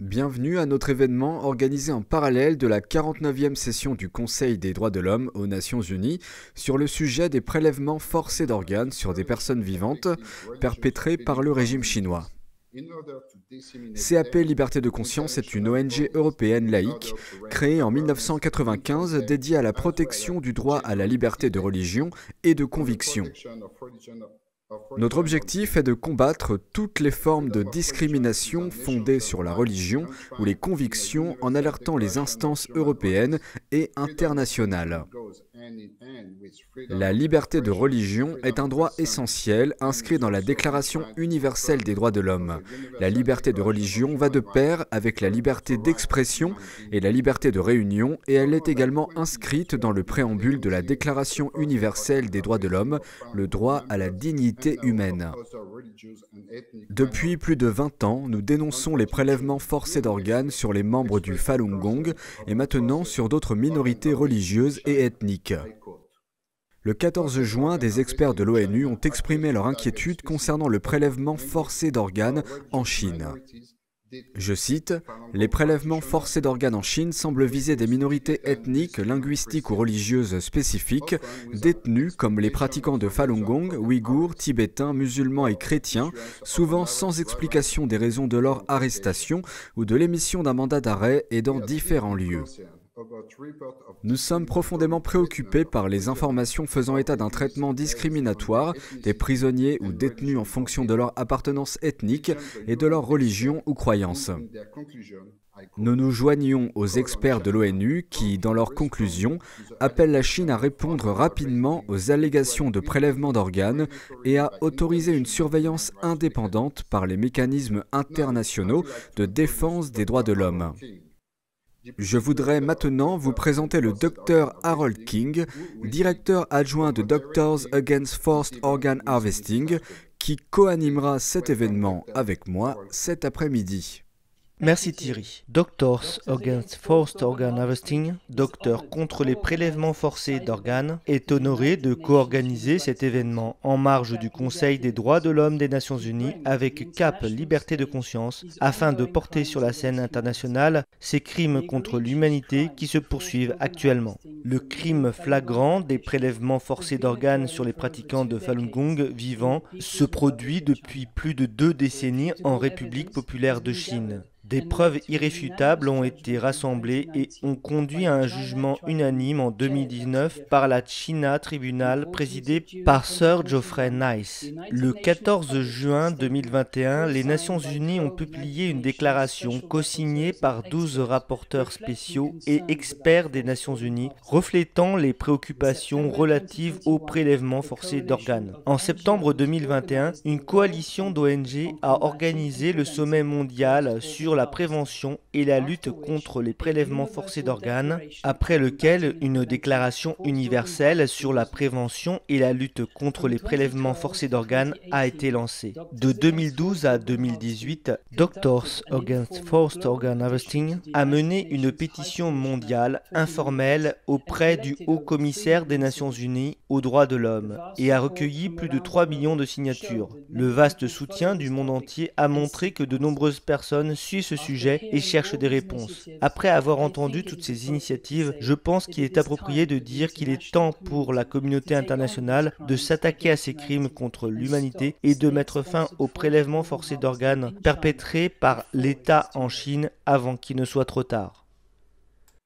Bienvenue à notre événement organisé en parallèle de la 49e session du Conseil des droits de l'homme aux Nations Unies sur le sujet des prélèvements forcés d'organes sur des personnes vivantes perpétrés par le régime chinois. CAP Liberté de Conscience est une ONG européenne laïque créée en 1995 dédiée à la protection du droit à la liberté de religion et de conviction. Notre objectif est de combattre toutes les formes de discrimination fondées sur la religion ou les convictions en alertant les instances européennes et internationales. La liberté de religion est un droit essentiel inscrit dans la Déclaration universelle des droits de l'homme. La liberté de religion va de pair avec la liberté d'expression et la liberté de réunion et elle est également inscrite dans le préambule de la Déclaration universelle des droits de l'homme, le droit à la dignité humaine. Depuis plus de 20 ans, nous dénonçons les prélèvements forcés d'organes sur les membres du Falun Gong et maintenant sur d'autres minorités religieuses et ethniques. Le 14 juin, des experts de l'ONU ont exprimé leur inquiétude concernant le prélèvement forcé d'organes en Chine. Je cite, « Les prélèvements forcés d'organes en Chine semblent viser des minorités ethniques, linguistiques ou religieuses spécifiques, détenues comme les pratiquants de Falun Gong, ouïghours, tibétains, musulmans et chrétiens, souvent sans explication des raisons de leur arrestation ou de l'émission d'un mandat d'arrêt et dans différents lieux. Nous sommes profondément préoccupés par les informations faisant état d'un traitement discriminatoire des prisonniers ou détenus en fonction de leur appartenance ethnique et de leur religion ou croyance. Nous nous joignons aux experts de l'ONU qui, dans leurs conclusions, appellent la Chine à répondre rapidement aux allégations de prélèvement d'organes et à autoriser une surveillance indépendante par les mécanismes internationaux de défense des droits de l'homme. Je voudrais maintenant vous présenter le Dr Harold King, directeur adjoint de Doctors Against Forced Organ Harvesting, qui co-animera cet événement avec moi cet après-midi. Merci Thierry. Doctors Against Forced Organ Harvesting, docteur contre les prélèvements forcés d'organes, est honoré de co-organiser cet événement en marge du Conseil des droits de l'homme des Nations Unies avec CAP Liberté de Conscience afin de porter sur la scène internationale ces crimes contre l'humanité qui se poursuivent actuellement. Le crime flagrant des prélèvements forcés d'organes sur les pratiquants de Falun Gong vivants se produit depuis plus de 2 décennies en République populaire de Chine. Des preuves irréfutables ont été rassemblées et ont conduit à un jugement unanime en 2019 par la China Tribunal présidé par Sir Geoffrey Nice. Le 14 juin 2021, les Nations Unies ont publié une déclaration co-signée par 12 rapporteurs spéciaux et experts des Nations Unies reflétant les préoccupations relatives aux prélèvements forcés d'organes. En septembre 2021, une coalition d'ONG a organisé le sommet mondial sur la prévention et la lutte contre les prélèvements forcés d'organes, après lequel une déclaration universelle sur la prévention et la lutte contre les prélèvements forcés d'organes a été lancée. De 2012 à 2018, Doctors Against Forced Organ Harvesting a mené une pétition mondiale informelle auprès du Haut-Commissaire des Nations Unies aux droits de l'homme et a recueilli plus de 3 millions de signatures. Le vaste soutien du monde entier a montré que de nombreuses personnes suivent ce sujet et cherchent des réponses. Après avoir entendu toutes ces initiatives, je pense qu'il est approprié de dire qu'il est temps pour la communauté internationale de s'attaquer à ces crimes contre l'humanité et de mettre fin aux prélèvements forcés d'organes perpétrés par l'État en Chine avant qu'il ne soit trop tard.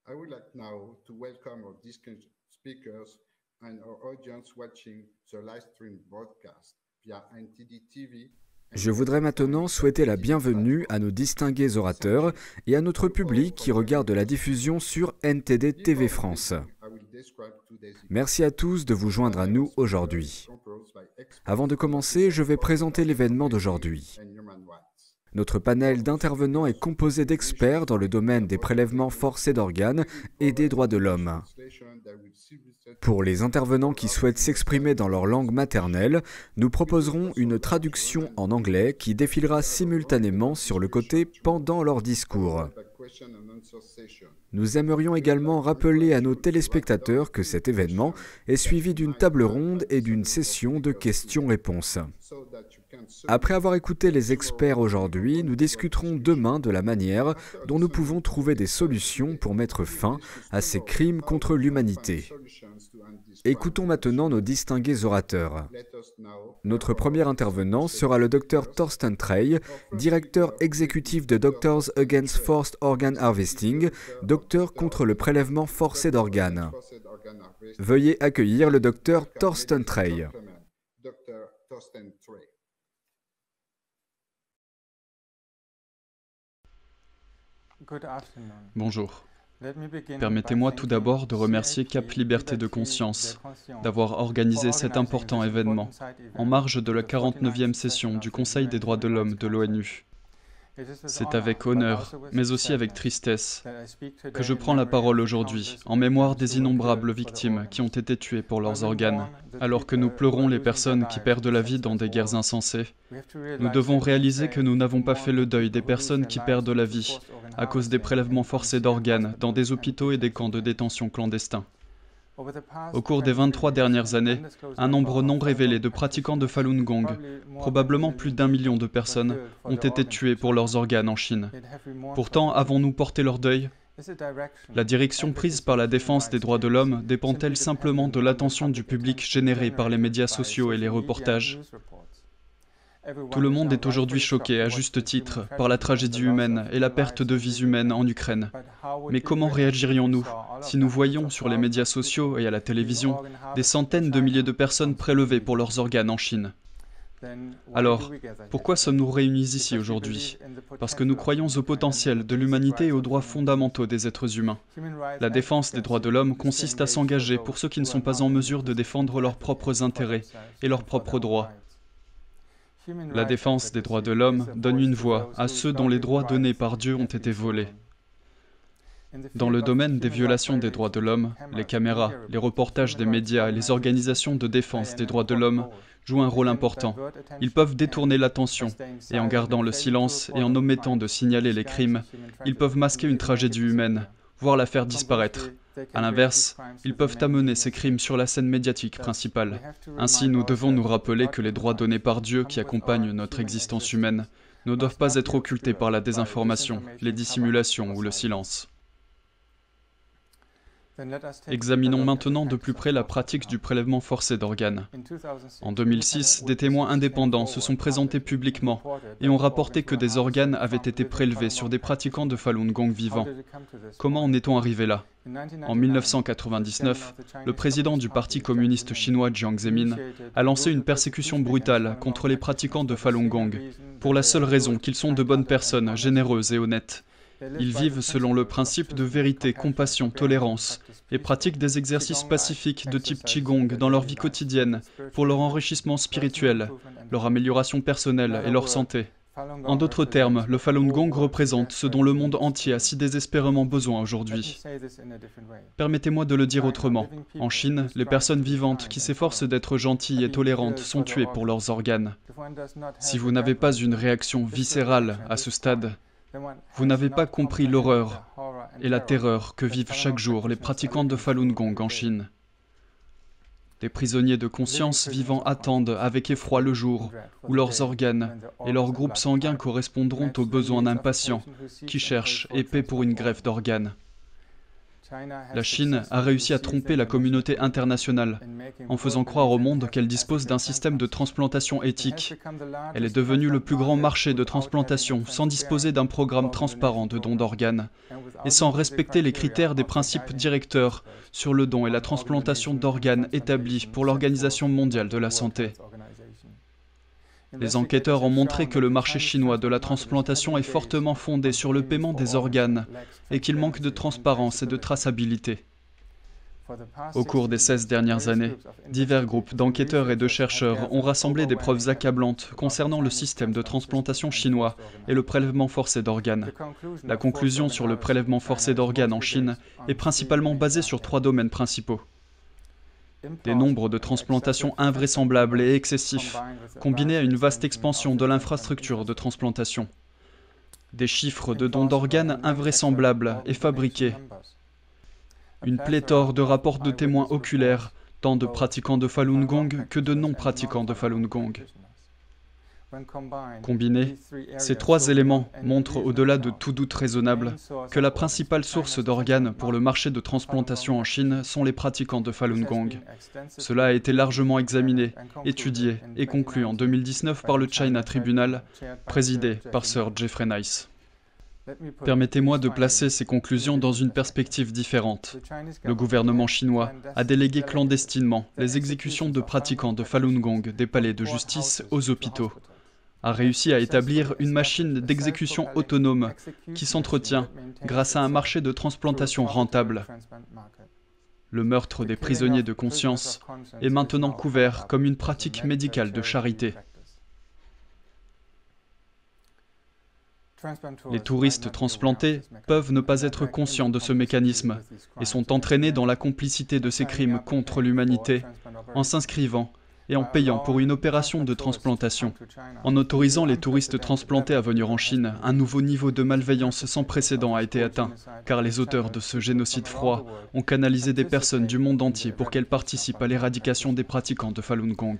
I would like now to welcome our distinguished speakers and our audience watching the live stream broadcast via NTD TV. Je voudrais maintenant souhaiter la bienvenue à nos distingués orateurs et à notre public qui regarde la diffusion sur NTD TV France. Merci à tous de vous joindre à nous aujourd'hui. Avant de commencer, je vais présenter l'événement d'aujourd'hui. Notre panel d'intervenants est composé d'experts dans le domaine des prélèvements forcés d'organes et des droits de l'homme. Pour les intervenants qui souhaitent s'exprimer dans leur langue maternelle, nous proposerons une traduction en anglais qui défilera simultanément sur le côté pendant leur discours. Nous aimerions également rappeler à nos téléspectateurs que cet événement est suivi d'une table ronde et d'une session de questions-réponses. Après avoir écouté les experts aujourd'hui, nous discuterons demain de la manière dont nous pouvons trouver des solutions pour mettre fin à ces crimes contre l'humanité. Écoutons maintenant nos distingués orateurs. Notre premier intervenant sera le Dr Thorsten Trey, directeur exécutif de Doctors Against Forced Organ Harvesting, docteur contre le prélèvement forcé d'organes. Veuillez accueillir le Dr Thorsten Trey. Bonjour. Permettez-moi tout d'abord de remercier Cap Liberté de Conscience d'avoir organisé cet important événement en marge de la 49e session du Conseil des droits de l'homme de l'ONU. C'est avec honneur, mais aussi avec tristesse, que je prends la parole aujourd'hui en mémoire des innombrables victimes qui ont été tuées pour leurs organes. Alors que nous pleurons les personnes qui perdent la vie dans des guerres insensées, nous devons réaliser que nous n'avons pas fait le deuil des personnes qui perdent la vie à cause des prélèvements forcés d'organes dans des hôpitaux et des camps de détention clandestins. Au cours des 23 dernières années, un nombre non révélé de pratiquants de Falun Gong, probablement plus d'1 million de personnes, ont été tués pour leurs organes en Chine. Pourtant, avons-nous porté leur deuil ? La direction prise par la défense des droits de l'homme dépend-elle simplement de l'attention du public générée par les médias sociaux et les reportages ? Tout le monde est aujourd'hui choqué, à juste titre, par la tragédie humaine et la perte de vies humaines en Ukraine. Mais comment réagirions-nous si nous voyions sur les médias sociaux et à la télévision des centaines de milliers de personnes prélevées pour leurs organes en Chine ? Alors, pourquoi sommes-nous réunis ici aujourd'hui ? Parce que nous croyons au potentiel de l'humanité et aux droits fondamentaux des êtres humains. La défense des droits de l'homme consiste à s'engager pour ceux qui ne sont pas en mesure de défendre leurs propres intérêts et leurs propres droits. La défense des droits de l'homme donne une voix à ceux dont les droits donnés par Dieu ont été volés. Dans le domaine des violations des droits de l'homme, les caméras, les reportages des médias et les organisations de défense des droits de l'homme jouent un rôle important. Ils peuvent détourner l'attention, et en gardant le silence et en omettant de signaler les crimes, ils peuvent masquer une tragédie humaine, voire la faire disparaître. À l'inverse, ils peuvent amener ces crimes sur la scène médiatique principale. Ainsi, nous devons nous rappeler que les droits donnés par Dieu qui accompagnent notre existence humaine ne doivent pas être occultés par la désinformation, les dissimulations ou le silence. Examinons maintenant de plus près la pratique du prélèvement forcé d'organes. En 2006, des témoins indépendants se sont présentés publiquement et ont rapporté que des organes avaient été prélevés sur des pratiquants de Falun Gong vivants. Comment en est-on arrivé là ? En 1999, le président du Parti communiste chinois Jiang Zemin a lancé une persécution brutale contre les pratiquants de Falun Gong, pour la seule raison qu'ils sont de bonnes personnes, généreuses et honnêtes. Ils vivent selon le principe de vérité, compassion, tolérance et pratiquent des exercices pacifiques de type Qigong dans leur vie quotidienne pour leur enrichissement spirituel, leur amélioration personnelle et leur santé. En d'autres termes, le Falun Gong représente ce dont le monde entier a si désespérément besoin aujourd'hui. Permettez-moi de le dire autrement. En Chine, les personnes vivantes qui s'efforcent d'être gentilles et tolérantes sont tuées pour leurs organes. Si vous n'avez pas une réaction viscérale à ce stade, vous n'avez pas compris l'horreur et la terreur que vivent chaque jour les pratiquants de Falun Gong en Chine. Des prisonniers de conscience vivants attendent avec effroi le jour où leurs organes et leurs groupes sanguins correspondront aux besoins d'un patient qui cherche et paie pour une greffe d'organes. La Chine a réussi à tromper la communauté internationale en faisant croire au monde qu'elle dispose d'un système de transplantation éthique. Elle est devenue le plus grand marché de transplantation sans disposer d'un programme transparent de don d'organes et sans respecter les critères des principes directeurs sur le don et la transplantation d'organes établis pour l'Organisation mondiale de la santé. Les enquêteurs ont montré que le marché chinois de la transplantation est fortement fondé sur le paiement des organes et qu'il manque de transparence et de traçabilité. Au cours des 16 dernières années, divers groupes d'enquêteurs et de chercheurs ont rassemblé des preuves accablantes concernant le système de transplantation chinois et le prélèvement forcé d'organes. La conclusion sur le prélèvement forcé d'organes en Chine est principalement basée sur 3 domaines principaux. Des nombres de transplantations invraisemblables et excessifs, combinés à une vaste expansion de l'infrastructure de transplantation. Des chiffres de dons d'organes invraisemblables et fabriqués. Une pléthore de rapports de témoins oculaires, tant de pratiquants de Falun Gong que de non-pratiquants de Falun Gong. Combinés, ces trois éléments montrent, au-delà de tout doute raisonnable, que la principale source d'organes pour le marché de transplantation en Chine sont les pratiquants de Falun Gong. Cela a été largement examiné, étudié et conclu en 2019 par le China Tribunal, présidé par Sir Jeffrey Nice. Permettez-moi de placer ces conclusions dans une perspective différente. Le gouvernement chinois a délégué clandestinement les exécutions de pratiquants de Falun Gong des palais de justice aux hôpitaux, a réussi à établir une machine d'exécution autonome qui s'entretient grâce à un marché de transplantation rentable. Le meurtre des prisonniers de conscience est maintenant couvert comme une pratique médicale de charité. Les touristes transplantés peuvent ne pas être conscients de ce mécanisme et sont entraînés dans la complicité de ces crimes contre l'humanité en s'inscrivant et en payant pour une opération de transplantation. En autorisant les touristes transplantés à venir en Chine, un nouveau niveau de malveillance sans précédent a été atteint, car les auteurs de ce génocide froid ont canalisé des personnes du monde entier pour qu'elles participent à l'éradication des pratiquants de Falun Gong.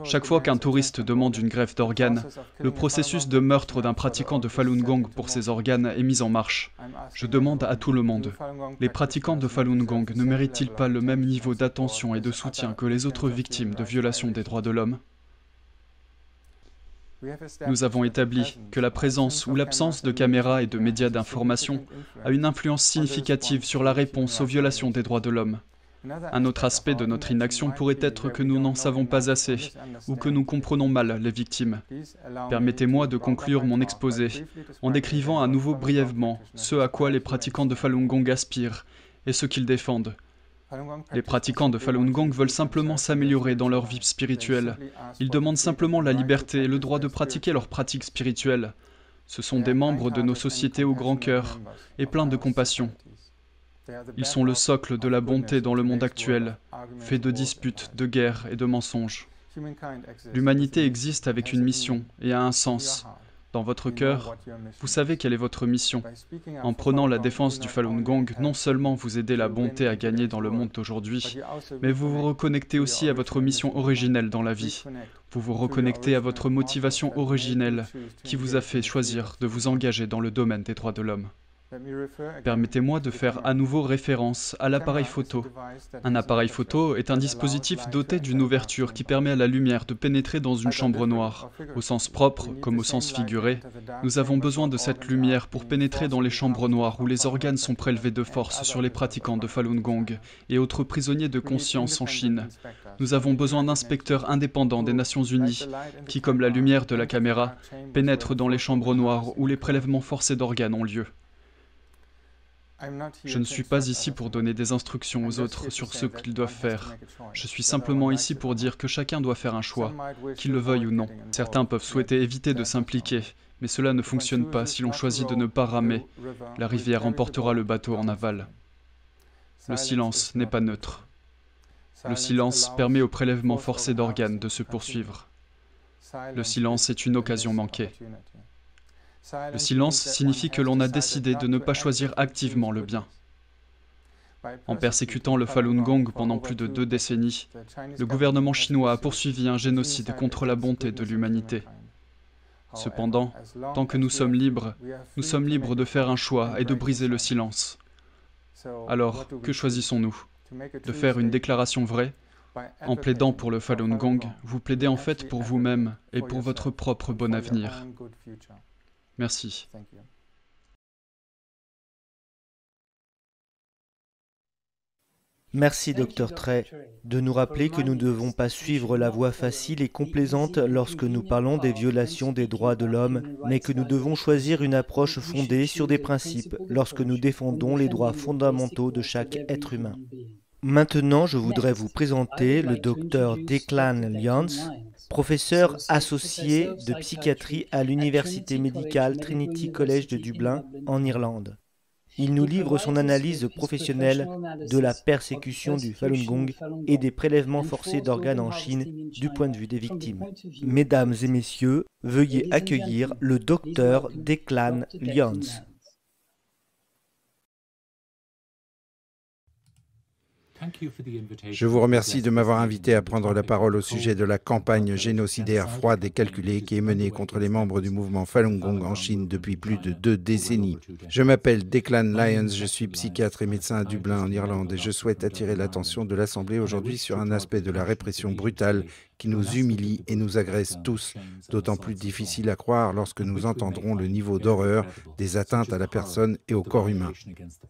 Chaque fois qu'un touriste demande une greffe d'organes, le processus de meurtre d'un pratiquant de Falun Gong pour ses organes est mis en marche. Je demande à tout le monde, les pratiquants de Falun Gong ne méritent-ils pas le même niveau d'attention et de soutien que les autres victimes de violations des droits de l'homme? Nous avons établi que la présence ou l'absence de caméras et de médias d'information a une influence significative sur la réponse aux violations des droits de l'homme. Un autre aspect de notre inaction pourrait être que nous n'en savons pas assez ou que nous comprenons mal les victimes. Permettez-moi de conclure mon exposé en décrivant à nouveau brièvement ce à quoi les pratiquants de Falun Gong aspirent et ce qu'ils défendent. Les pratiquants de Falun Gong veulent simplement s'améliorer dans leur vie spirituelle. Ils demandent simplement la liberté et le droit de pratiquer leurs pratiques spirituelles. Ce sont des membres de nos sociétés au grand cœur et pleins de compassion. Ils sont le socle de la bonté dans le monde actuel, fait de disputes, de guerres et de mensonges. L'humanité existe avec une mission et a un sens. Dans votre cœur, vous savez quelle est votre mission. En prenant la défense du Falun Gong, non seulement vous aidez la bonté à gagner dans le monde d'aujourd'hui, mais vous vous reconnectez aussi à votre mission originelle dans la vie. Vous vous reconnectez à votre motivation originelle qui vous a fait choisir de vous engager dans le domaine des droits de l'homme. Permettez-moi de faire à nouveau référence à l'appareil photo. Un appareil photo est un dispositif doté d'une ouverture qui permet à la lumière de pénétrer dans une chambre noire. Au sens propre comme au sens figuré, nous avons besoin de cette lumière pour pénétrer dans les chambres noires où les organes sont prélevés de force sur les pratiquants de Falun Gong et autres prisonniers de conscience en Chine. Nous avons besoin d'inspecteurs indépendants des Nations Unies qui, comme la lumière de la caméra, pénètrent dans les chambres noires où les prélèvements forcés d'organes ont lieu. Je ne suis pas ici pour donner des instructions aux autres sur ce qu'ils doivent faire. Je suis simplement ici pour dire que chacun doit faire un choix, qu'il le veuille ou non. Certains peuvent souhaiter éviter de s'impliquer, mais cela ne fonctionne pas si l'on choisit de ne pas ramer. La rivière emportera le bateau en aval. Le silence n'est pas neutre. Le silence permet au prélèvement forcé d'organes de se poursuivre. Le silence est une occasion manquée. Le silence signifie que l'on a décidé de ne pas choisir activement le bien. En persécutant le Falun Gong pendant plus de 2 décennies, le gouvernement chinois a poursuivi un génocide contre la bonté de l'humanité. Cependant, tant que nous sommes libres de faire un choix et de briser le silence. Alors, que choisissons-nous? De faire une déclaration vraie? En plaidant pour le Falun Gong, vous plaidez en fait pour vous-même et pour votre propre bon avenir. Merci. Merci, Dr. Trey, de nous rappeler que nous ne devons pas suivre la voie facile et complaisante lorsque nous parlons des violations des droits de l'homme, mais que nous devons choisir une approche fondée sur des principes lorsque nous défendons les droits fondamentaux de chaque être humain. Maintenant, je voudrais vous présenter le Dr. Declan Lyons, professeur associé de psychiatrie à l'Université médicale Trinity College de Dublin, en Irlande. Il nous livre son analyse professionnelle de la persécution du Falun Gong et des prélèvements forcés d'organes en Chine du point de vue des victimes. Mesdames et messieurs, veuillez accueillir le Dr. Declan Lyons. Je vous remercie de m'avoir invité à prendre la parole au sujet de la campagne génocidaire froide et calculée qui est menée contre les membres du mouvement Falun Gong en Chine depuis plus de 2 décennies. Je m'appelle Declan Lyons, je suis psychiatre et médecin à Dublin en Irlande et je souhaite attirer l'attention de l'Assemblée aujourd'hui sur un aspect de la répression brutale qui nous humilie et nous agresse tous, d'autant plus difficile à croire lorsque nous entendrons le niveau d'horreur des atteintes à la personne et au corps humain.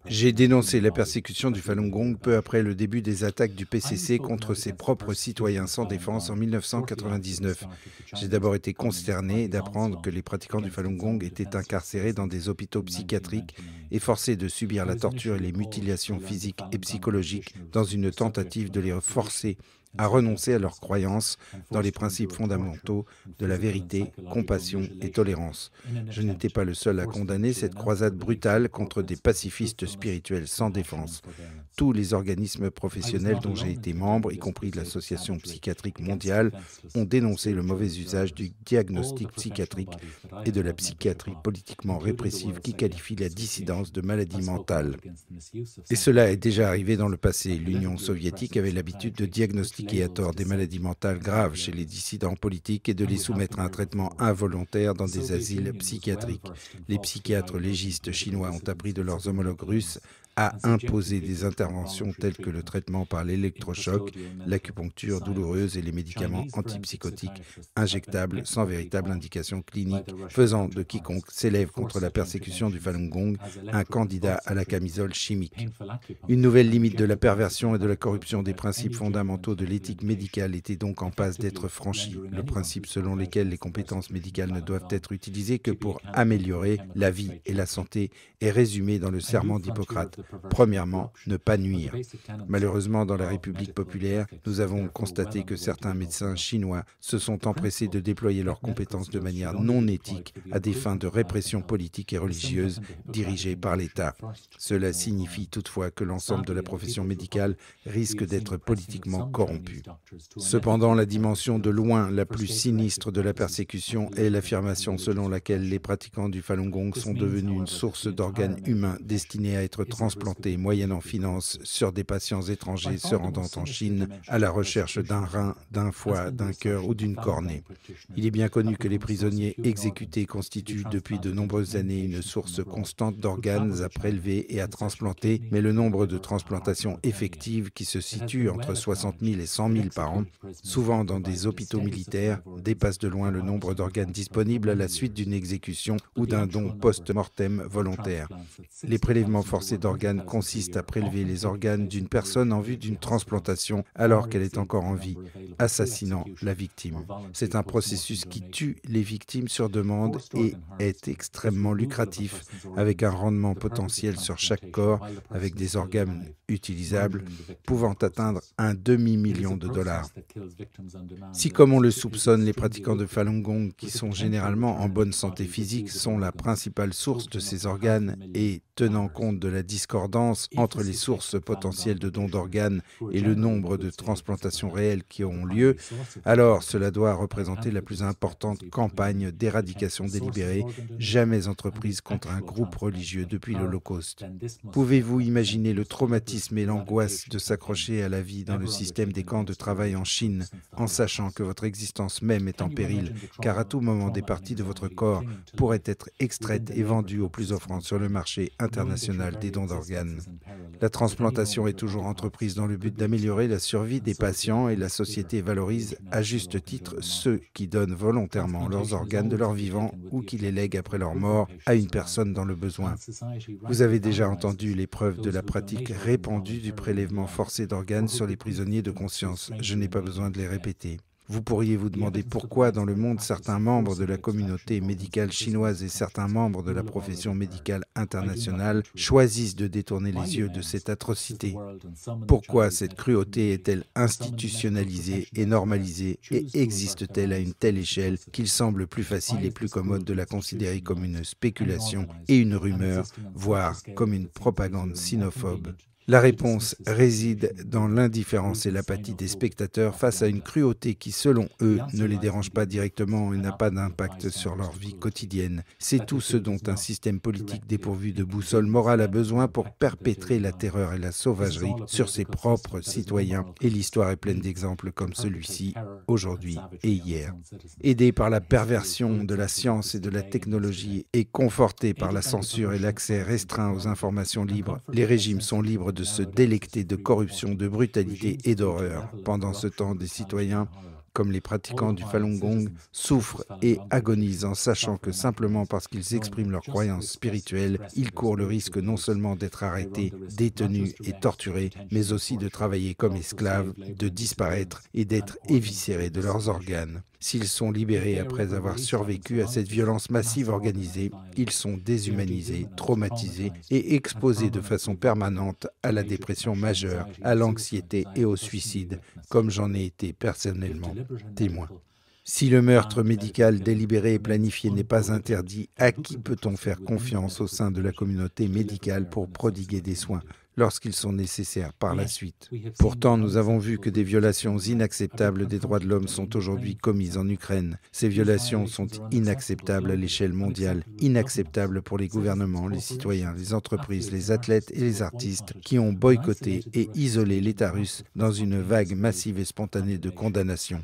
J'ai dénoncé la persécution du Falun Gong peu après le début des attaques du PCC contre ses propres citoyens sans défense en 1999. J'ai d'abord été consterné d'apprendre que les pratiquants du Falun Gong étaient incarcérés dans des hôpitaux psychiatriques et forcés de subir la torture et les mutilations physiques et psychologiques dans une tentative de les forcer à renoncer à leurs croyances dans les principes fondamentaux de la vérité, compassion et tolérance. Je n'étais pas le seul à condamner cette croisade brutale contre des pacifistes spirituels sans défense. Tous les organismes professionnels dont j'ai été membre, y compris l'Association psychiatrique mondiale, ont dénoncé le mauvais usage du diagnostic psychiatrique et de la psychiatrie politiquement répressive qui qualifie la dissidence de maladie mentale. Et cela est déjà arrivé dans le passé. L'Union soviétique avait l'habitude de diagnostiquer à tort des maladies mentales graves chez les dissidents politiques et de les soumettre à un traitement involontaire dans des asiles psychiatriques. Les psychiatres légistes chinois ont appris de leurs homologues russes à imposer des interventions telles que le traitement par l'électrochoc, l'acupuncture douloureuse et les médicaments antipsychotiques injectables sans véritable indication clinique, faisant de quiconque s'élève contre la persécution du Falun Gong un candidat à la camisole chimique. Une nouvelle limite de la perversion et de la corruption des principes fondamentaux de l'éthique médicale était donc en passe d'être franchie, le principe selon lequel les compétences médicales ne doivent être utilisées que pour améliorer la vie et la santé est résumé dans le serment d'Hippocrate. Premièrement, ne pas nuire. Malheureusement, dans la République populaire, nous avons constaté que certains médecins chinois se sont empressés de déployer leurs compétences de manière non éthique à des fins de répression politique et religieuse dirigées par l'État. Cela signifie toutefois que l'ensemble de la profession médicale risque d'être politiquement corrompu. Cependant, la dimension de loin la plus sinistre de la persécution est l'affirmation selon laquelle les pratiquants du Falun Gong sont devenus une source d'organes humains destinés à être transplantés moyennant finance sur des patients étrangers se rendant en Chine à la recherche d'un rein, d'un foie, d'un cœur ou d'une cornée. Il est bien connu que les prisonniers exécutés constituent depuis de nombreuses années une source constante d'organes à prélever et à transplanter, mais le nombre de transplantations effectives qui se situe entre 60 000 et 100 000 par an, souvent dans des hôpitaux militaires, dépasse de loin le nombre d'organes disponibles à la suite d'une exécution ou d'un don post-mortem volontaire. Les prélèvements forcés d'organes consiste à prélever les organes d'une personne en vue d'une transplantation alors qu'elle est encore en vie, assassinant la victime. C'est un processus qui tue les victimes sur demande et est extrêmement lucratif, avec un rendement potentiel sur chaque corps, avec des organes utilisables pouvant atteindre un demi-million de dollars. Si, comme on le soupçonne, les pratiquants de Falun Gong, qui sont généralement en bonne santé physique, sont la principale source de ces organes et tenant compte de la discordance entre les sources potentielles de dons d'organes et le nombre de transplantations réelles qui ont lieu, alors cela doit représenter la plus importante campagne d'éradication délibérée jamais entreprise contre un groupe religieux depuis l'Holocauste. Pouvez-vous imaginer le traumatisme et l'angoisse de s'accrocher à la vie dans le système des camps de travail en Chine, en sachant que votre existence même est en péril, car à tout moment des parties de votre corps pourraient être extraites et vendues au plus offrant sur le marché international des dons d'organes. La transplantation est toujours entreprise dans le but d'améliorer la survie des patients et la société valorise à juste titre ceux qui donnent volontairement leurs organes de leur vivant ou qui les lèguent après leur mort à une personne dans le besoin. Vous avez déjà entendu les preuves de la pratique répandue du prélèvement forcé d'organes sur les prisonniers de conscience. Je n'ai pas besoin de les répéter. Vous pourriez vous demander pourquoi dans le monde certains membres de la communauté médicale chinoise et certains membres de la profession médicale internationale choisissent de détourner les yeux de cette atrocité. Pourquoi cette cruauté est-elle institutionnalisée et normalisée et existe-t-elle à une telle échelle qu'il semble plus facile et plus commode de la considérer comme une spéculation et une rumeur, voire comme une propagande sinophobe? La réponse réside dans l'indifférence et l'apathie des spectateurs face à une cruauté qui, selon eux, ne les dérange pas directement et n'a pas d'impact sur leur vie quotidienne. C'est tout ce dont un système politique dépourvu de boussole morale a besoin pour perpétrer la terreur et la sauvagerie sur ses propres citoyens. Et l'histoire est pleine d'exemples comme celui-ci, aujourd'hui et hier. Aidés par la perversion de la science et de la technologie et confortés par la censure et l'accès restreint aux informations libres, les régimes sont libres de se délecter de corruption, de brutalité et d'horreur. Pendant ce temps, des citoyens, comme les pratiquants du Falun Gong, souffrent et agonisent en sachant que simplement parce qu'ils expriment leurs croyances spirituelles, ils courent le risque non seulement d'être arrêtés, détenus et torturés, mais aussi de travailler comme esclaves, de disparaître et d'être éviscérés de leurs organes. S'ils sont libérés après avoir survécu à cette violence massive organisée, ils sont déshumanisés, traumatisés et exposés de façon permanente à la dépression majeure, à l'anxiété et au suicide, comme j'en ai été personnellement témoin. Si le meurtre médical délibéré et planifié n'est pas interdit, à qui peut-on faire confiance au sein de la communauté médicale pour prodiguer des soins lorsqu'ils sont nécessaires par la suite? Pourtant, nous avons vu que des violations inacceptables des droits de l'homme sont aujourd'hui commises en Ukraine. Ces violations sont inacceptables à l'échelle mondiale, inacceptables pour les gouvernements, les citoyens, les entreprises, les athlètes et les artistes qui ont boycotté et isolé l'État russe dans une vague massive et spontanée de condamnation.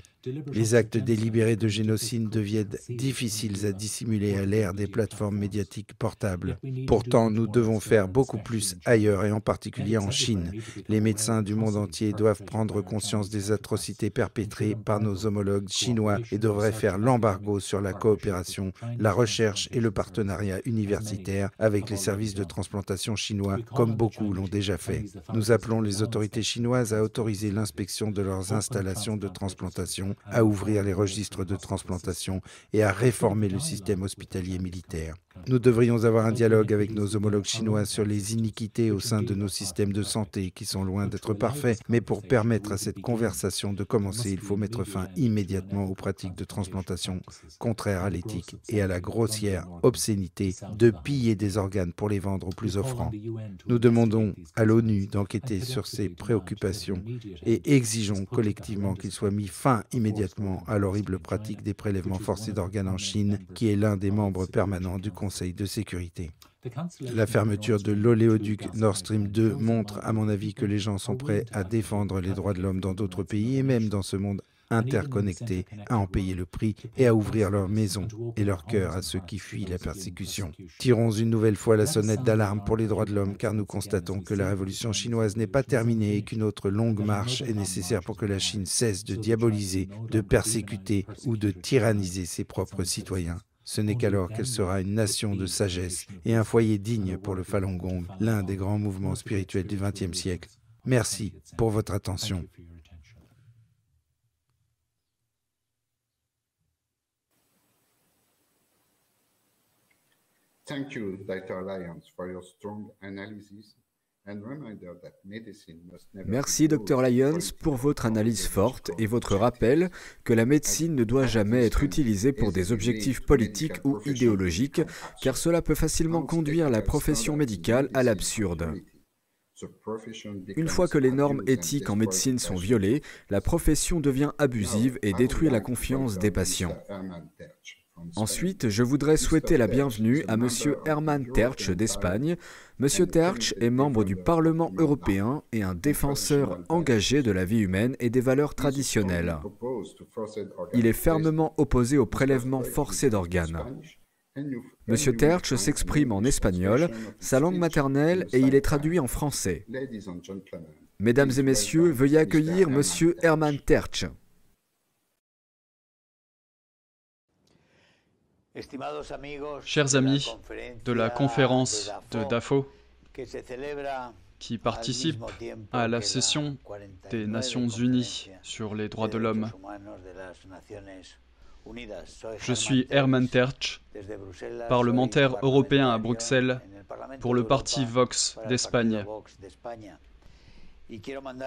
Les actes délibérés de génocide deviennent difficiles à dissimuler à l'ère des plateformes médiatiques portables. Pourtant, nous devons faire beaucoup plus ailleurs et en particulier en Chine. Les médecins du monde entier doivent prendre conscience des atrocités perpétrées par nos homologues chinois et devraient faire l'embargo sur la coopération, la recherche et le partenariat universitaire avec les services de transplantation chinois, comme beaucoup l'ont déjà fait. Nous appelons les autorités chinoises à autoriser l'inspection de leurs installations de transplantation, à ouvrir les registres de transplantation et à réformer le système hospitalier militaire. Nous devrions avoir un dialogue avec nos homologues chinois sur les iniquités au sein de nos systèmes de santé qui sont loin d'être parfaits, mais pour permettre à cette conversation de commencer, il faut mettre fin immédiatement aux pratiques de transplantation contraires à l'éthique et à la grossière obscénité de piller des organes pour les vendre aux plus offrants. Nous demandons à l'ONU d'enquêter sur ces préoccupations et exigeons collectivement qu'il soit mis fin immédiatement à l'horrible pratique des prélèvements forcés d'organes en Chine, qui est l'un des membres permanents du Conseil de sécurité. La fermeture de l'oléoduc Nord Stream 2 montre, à mon avis, que les gens sont prêts à défendre les droits de l'homme dans d'autres pays et même dans ce monde interconnectés, à en payer le prix et à ouvrir leurs maisons et leur cœur à ceux qui fuient la persécution. Tirons une nouvelle fois la sonnette d'alarme pour les droits de l'homme, car nous constatons que la révolution chinoise n'est pas terminée et qu'une autre longue marche est nécessaire pour que la Chine cesse de diaboliser, de persécuter ou de tyranniser ses propres citoyens. Ce n'est qu'alors qu'elle sera une nation de sagesse et un foyer digne pour le Falun Gong, l'un des grands mouvements spirituels du XXe siècle. Merci pour votre attention. Thank you, Dr. Lyons, for your strong analysis and reminder that medicine must never Merci Dr Lyons pour votre analyse forte et votre rappel que la médecine ne doit jamais être utilisée pour des objectifs politiques ou idéologiques, car cela peut facilement conduire la profession médicale à l'absurde. Une fois que les normes éthiques en médecine sont violées, la profession devient abusive et détruit la confiance des patients. Ensuite, je voudrais souhaiter la bienvenue à M. Herman Tertsch d'Espagne. M. Tertsch est membre du Parlement européen et un défenseur engagé de la vie humaine et des valeurs traditionnelles. Il est fermement opposé au prélèvement forcé d'organes. M. Tertsch s'exprime en espagnol, sa langue maternelle, et il est traduit en français. Mesdames et messieurs, veuillez accueillir M. Herman Tertsch. Chers amis de la conférence de Davos qui participent à la session des Nations Unies sur les droits de l'homme, je suis Herman Tertsch, parlementaire européen à Bruxelles pour le parti Vox d'Espagne.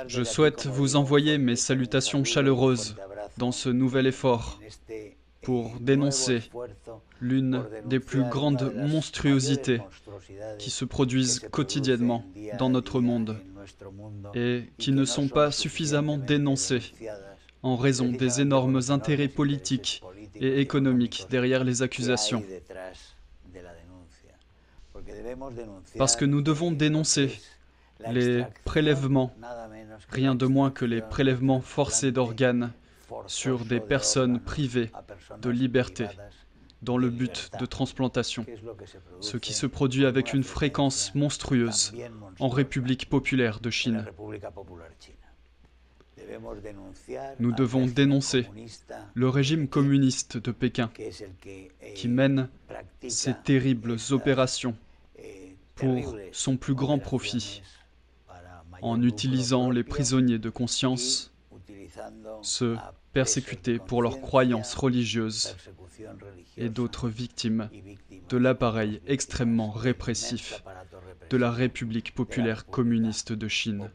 Je souhaite vous envoyer mes salutations chaleureuses dans ce nouvel effort pour dénoncer l'une des plus grandes monstruosités qui se produisent quotidiennement dans notre monde et qui ne sont pas suffisamment dénoncées en raison des énormes intérêts politiques et économiques derrière les accusations. Parce que nous devons dénoncer les prélèvements, rien de moins que les prélèvements forcés d'organes sur des personnes privées de liberté dans le but de transplantation, ce qui se produit avec une fréquence monstrueuse en République populaire de Chine. Nous devons dénoncer le régime communiste de Pékin qui mène ces terribles opérations pour son plus grand profit en utilisant les prisonniers de conscience, ceux persécutés pour leurs croyances religieuses et d'autres victimes de l'appareil extrêmement répressif de la République populaire communiste de Chine.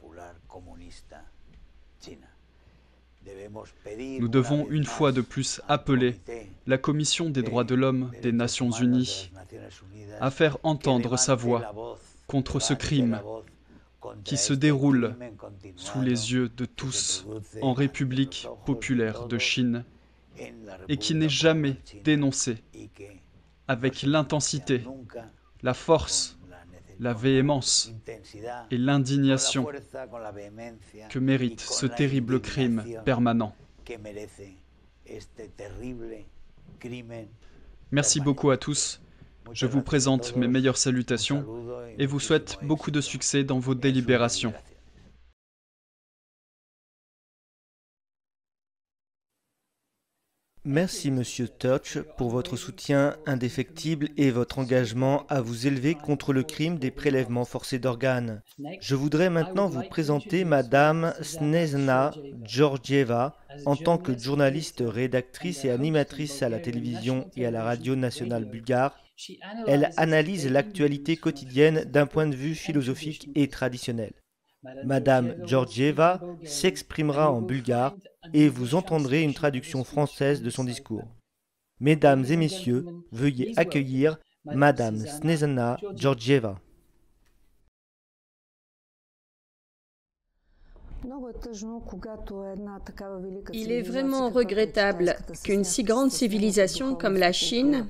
Nous devons une fois de plus appeler la Commission des droits de l'homme des Nations Unies à faire entendre sa voix contre ce crime qui se déroule sous les yeux de tous en République populaire de Chine et qui n'est jamais dénoncé avec l'intensité, la force, la véhémence et l'indignation que mérite ce terrible crime permanent. Merci beaucoup à tous. Je vous présente mes meilleures salutations et vous souhaite beaucoup de succès dans vos délibérations. Merci Monsieur Turch pour votre soutien indéfectible et votre engagement à vous élever contre le crime des prélèvements forcés d'organes. Je voudrais maintenant vous présenter Madame Snezhana Georgieva en tant que journaliste, rédactrice et animatrice à la télévision et à la radio nationale bulgare. Elle analyse l'actualité quotidienne d'un point de vue philosophique et traditionnel. Madame Georgieva s'exprimera en bulgare et vous entendrez une traduction française de son discours. Mesdames et messieurs, veuillez accueillir Madame Snezhana Georgieva. Il est vraiment regrettable qu'une si grande civilisation comme la Chine,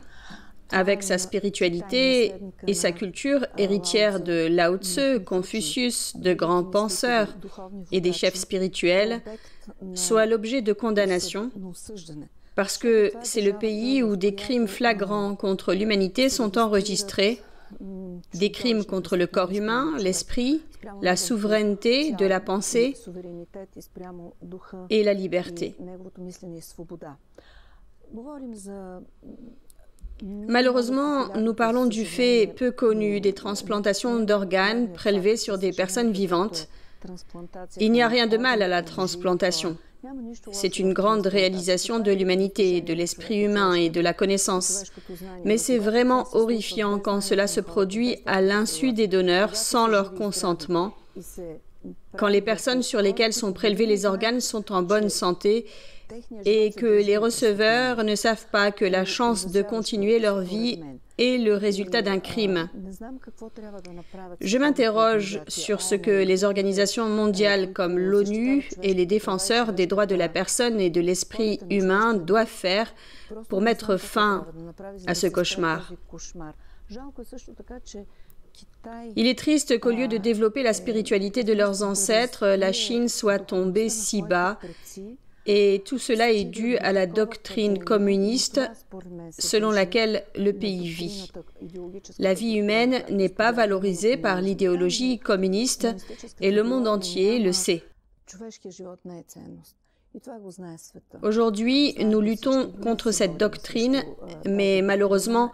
avec sa spiritualité et sa culture héritière de Lao Tse, Confucius, de grands penseurs et des chefs spirituels, soit l'objet de condamnation, parce que c'est le pays où des crimes flagrants contre l'humanité sont enregistrés, des crimes contre le corps humain, l'esprit, la souveraineté de la pensée et la liberté. Malheureusement, nous parlons du fait peu connu des transplantations d'organes prélevés sur des personnes vivantes. Il n'y a rien de mal à la transplantation. C'est une grande réalisation de l'humanité, de l'esprit humain et de la connaissance. Mais c'est vraiment horrifiant quand cela se produit à l'insu des donneurs sans leur consentement, quand les personnes sur lesquelles sont prélevés les organes sont en bonne santé et que les receveurs ne savent pas que la chance de continuer leur vie est le résultat d'un crime. Je m'interroge sur ce que les organisations mondiales comme l'ONU et les défenseurs des droits de la personne et de l'esprit humain doivent faire pour mettre fin à ce cauchemar. Il est triste qu'au lieu de développer la spiritualité de leurs ancêtres, la Chine soit tombée si bas. Et tout cela est dû à la doctrine communiste selon laquelle le pays vit. La vie humaine n'est pas valorisée par l'idéologie communiste et le monde entier le sait. Aujourd'hui, nous luttons contre cette doctrine, mais malheureusement,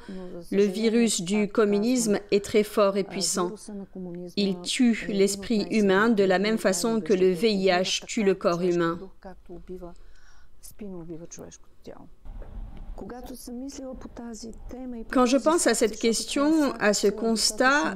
le virus du communisme est très fort et puissant. Il tue l'esprit humain de la même façon que le VIH tue le corps humain. Quand je pense à cette question, à ce constat,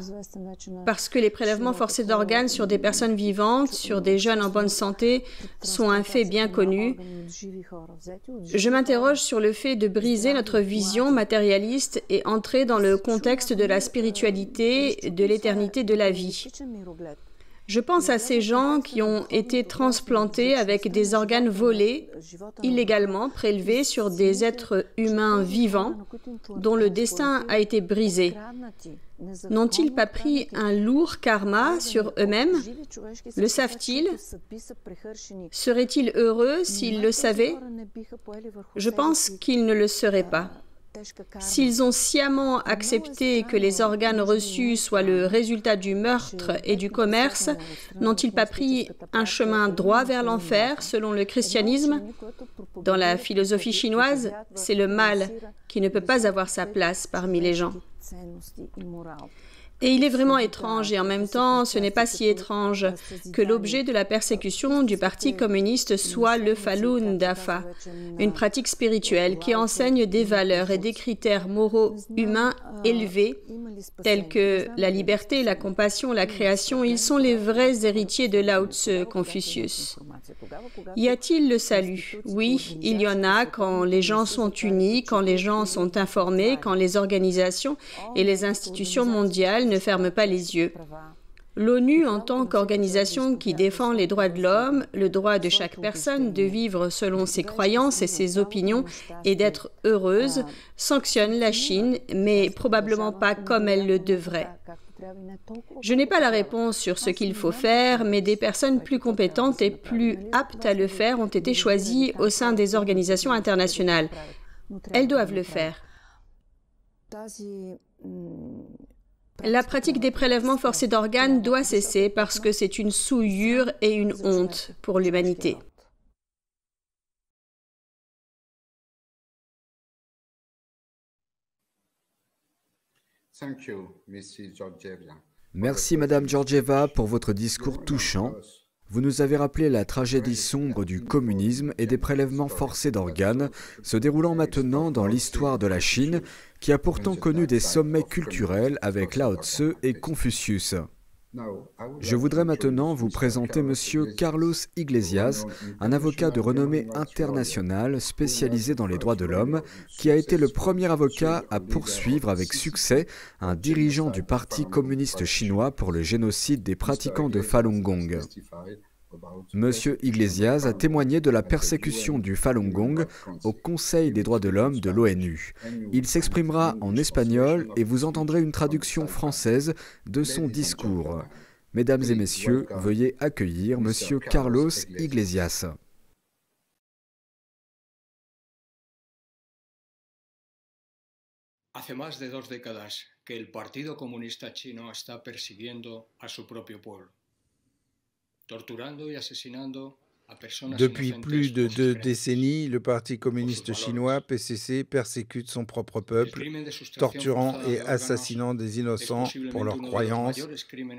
parce que les prélèvements forcés d'organes sur des personnes vivantes, sur des jeunes en bonne santé, sont un fait bien connu, je m'interroge sur le fait de briser notre vision matérialiste et entrer dans le contexte de la spiritualité, de l'éternité de la vie. Je pense à ces gens qui ont été transplantés avec des organes volés, illégalement prélevés sur des êtres humains vivants, dont le destin a été brisé. N'ont-ils pas pris un lourd karma sur eux-mêmes? Le savent-ils? Seraient-ils heureux s'ils le savaient? Je pense qu'ils ne le seraient pas. S'ils ont sciemment accepté que les organes reçus soient le résultat du meurtre et du commerce, n'ont-ils pas pris un chemin droit vers l'enfer selon le christianisme? Dans la philosophie chinoise, c'est le mal qui ne peut pas avoir sa place parmi les gens. Et il est vraiment étrange, et en même temps, ce n'est pas si étrange, que l'objet de la persécution du Parti communiste soit le Falun Dafa, une pratique spirituelle qui enseigne des valeurs et des critères moraux humains élevés, tels que la liberté, la compassion, la création. Ils sont les vrais héritiers de Lao Tse, Confucius. Y a-t-il le salut? Oui, il y en a quand les gens sont unis, quand les gens sont informés, quand les organisations et les institutions mondiales ne ferment pas les yeux. L'ONU, en tant qu'organisation qui défend les droits de l'homme, le droit de chaque personne de vivre selon ses croyances et ses opinions et d'être heureuse, sanctionne la Chine, mais probablement pas comme elle le devrait. Je n'ai pas la réponse sur ce qu'il faut faire, mais des personnes plus compétentes et plus aptes à le faire ont été choisies au sein des organisations internationales. Elles doivent le faire. La pratique des prélèvements forcés d'organes doit cesser parce que c'est une souillure et une honte pour l'humanité. Merci Madame Georgieva pour votre discours touchant. Vous nous avez rappelé la tragédie sombre du communisme et des prélèvements forcés d'organes se déroulant maintenant dans l'histoire de la Chine, qui a pourtant connu des sommets culturels avec Lao Tse et Confucius. Je voudrais maintenant vous présenter Monsieur Carlos Iglesias, un avocat de renommée internationale spécialisé dans les droits de l'homme, qui a été le premier avocat à poursuivre avec succès un dirigeant du Parti communiste chinois pour le génocide des pratiquants de Falun Gong. Monsieur Iglesias a témoigné de la persécution du Falun Gong au Conseil des droits de l'homme de l'ONU. Il s'exprimera en espagnol et vous entendrez une traduction française de son discours. Mesdames et messieurs, veuillez accueillir Monsieur Carlos Iglesias. Hace más de 2 décadas que el Partido Comunista Chino está persiguiendo a su propio pueblo. Depuis plus de 2 décennies, le Parti communiste chinois, PCC, persécute son propre peuple, torturant et assassinant des innocents pour leurs croyances,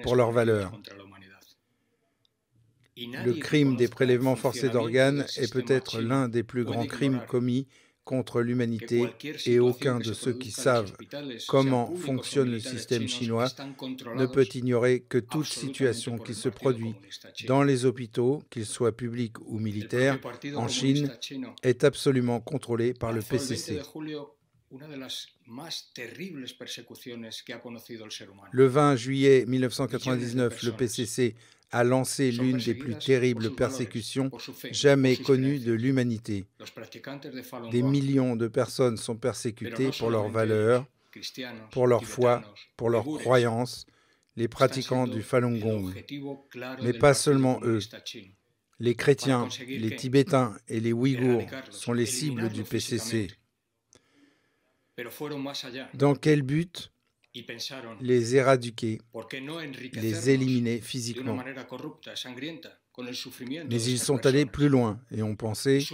pour leurs valeurs. Le crime des prélèvements forcés d'organes est peut-être l'un des plus grands crimes commis contre l'humanité et aucun de ceux qui savent comment fonctionne le système chinois ne peut ignorer que toute situation qui se produit dans les hôpitaux, qu'ils soient publics ou militaires, en Chine, est absolument contrôlée par le PCC. Le 20 juillet 1999, le PCC a lancé l'une des plus terribles persécutions jamais connues de l'humanité. Des millions de personnes sont persécutées pour leurs valeurs, pour leur foi, pour leurs croyances, les pratiquants du Falun Gong. Mais pas seulement eux. Les chrétiens, les Tibétains et les Ouïghours sont les cibles du PCC. Dans quel but? Les éradiquer, les éliminer physiquement. Mais ils sont allés plus loin et ont pensé,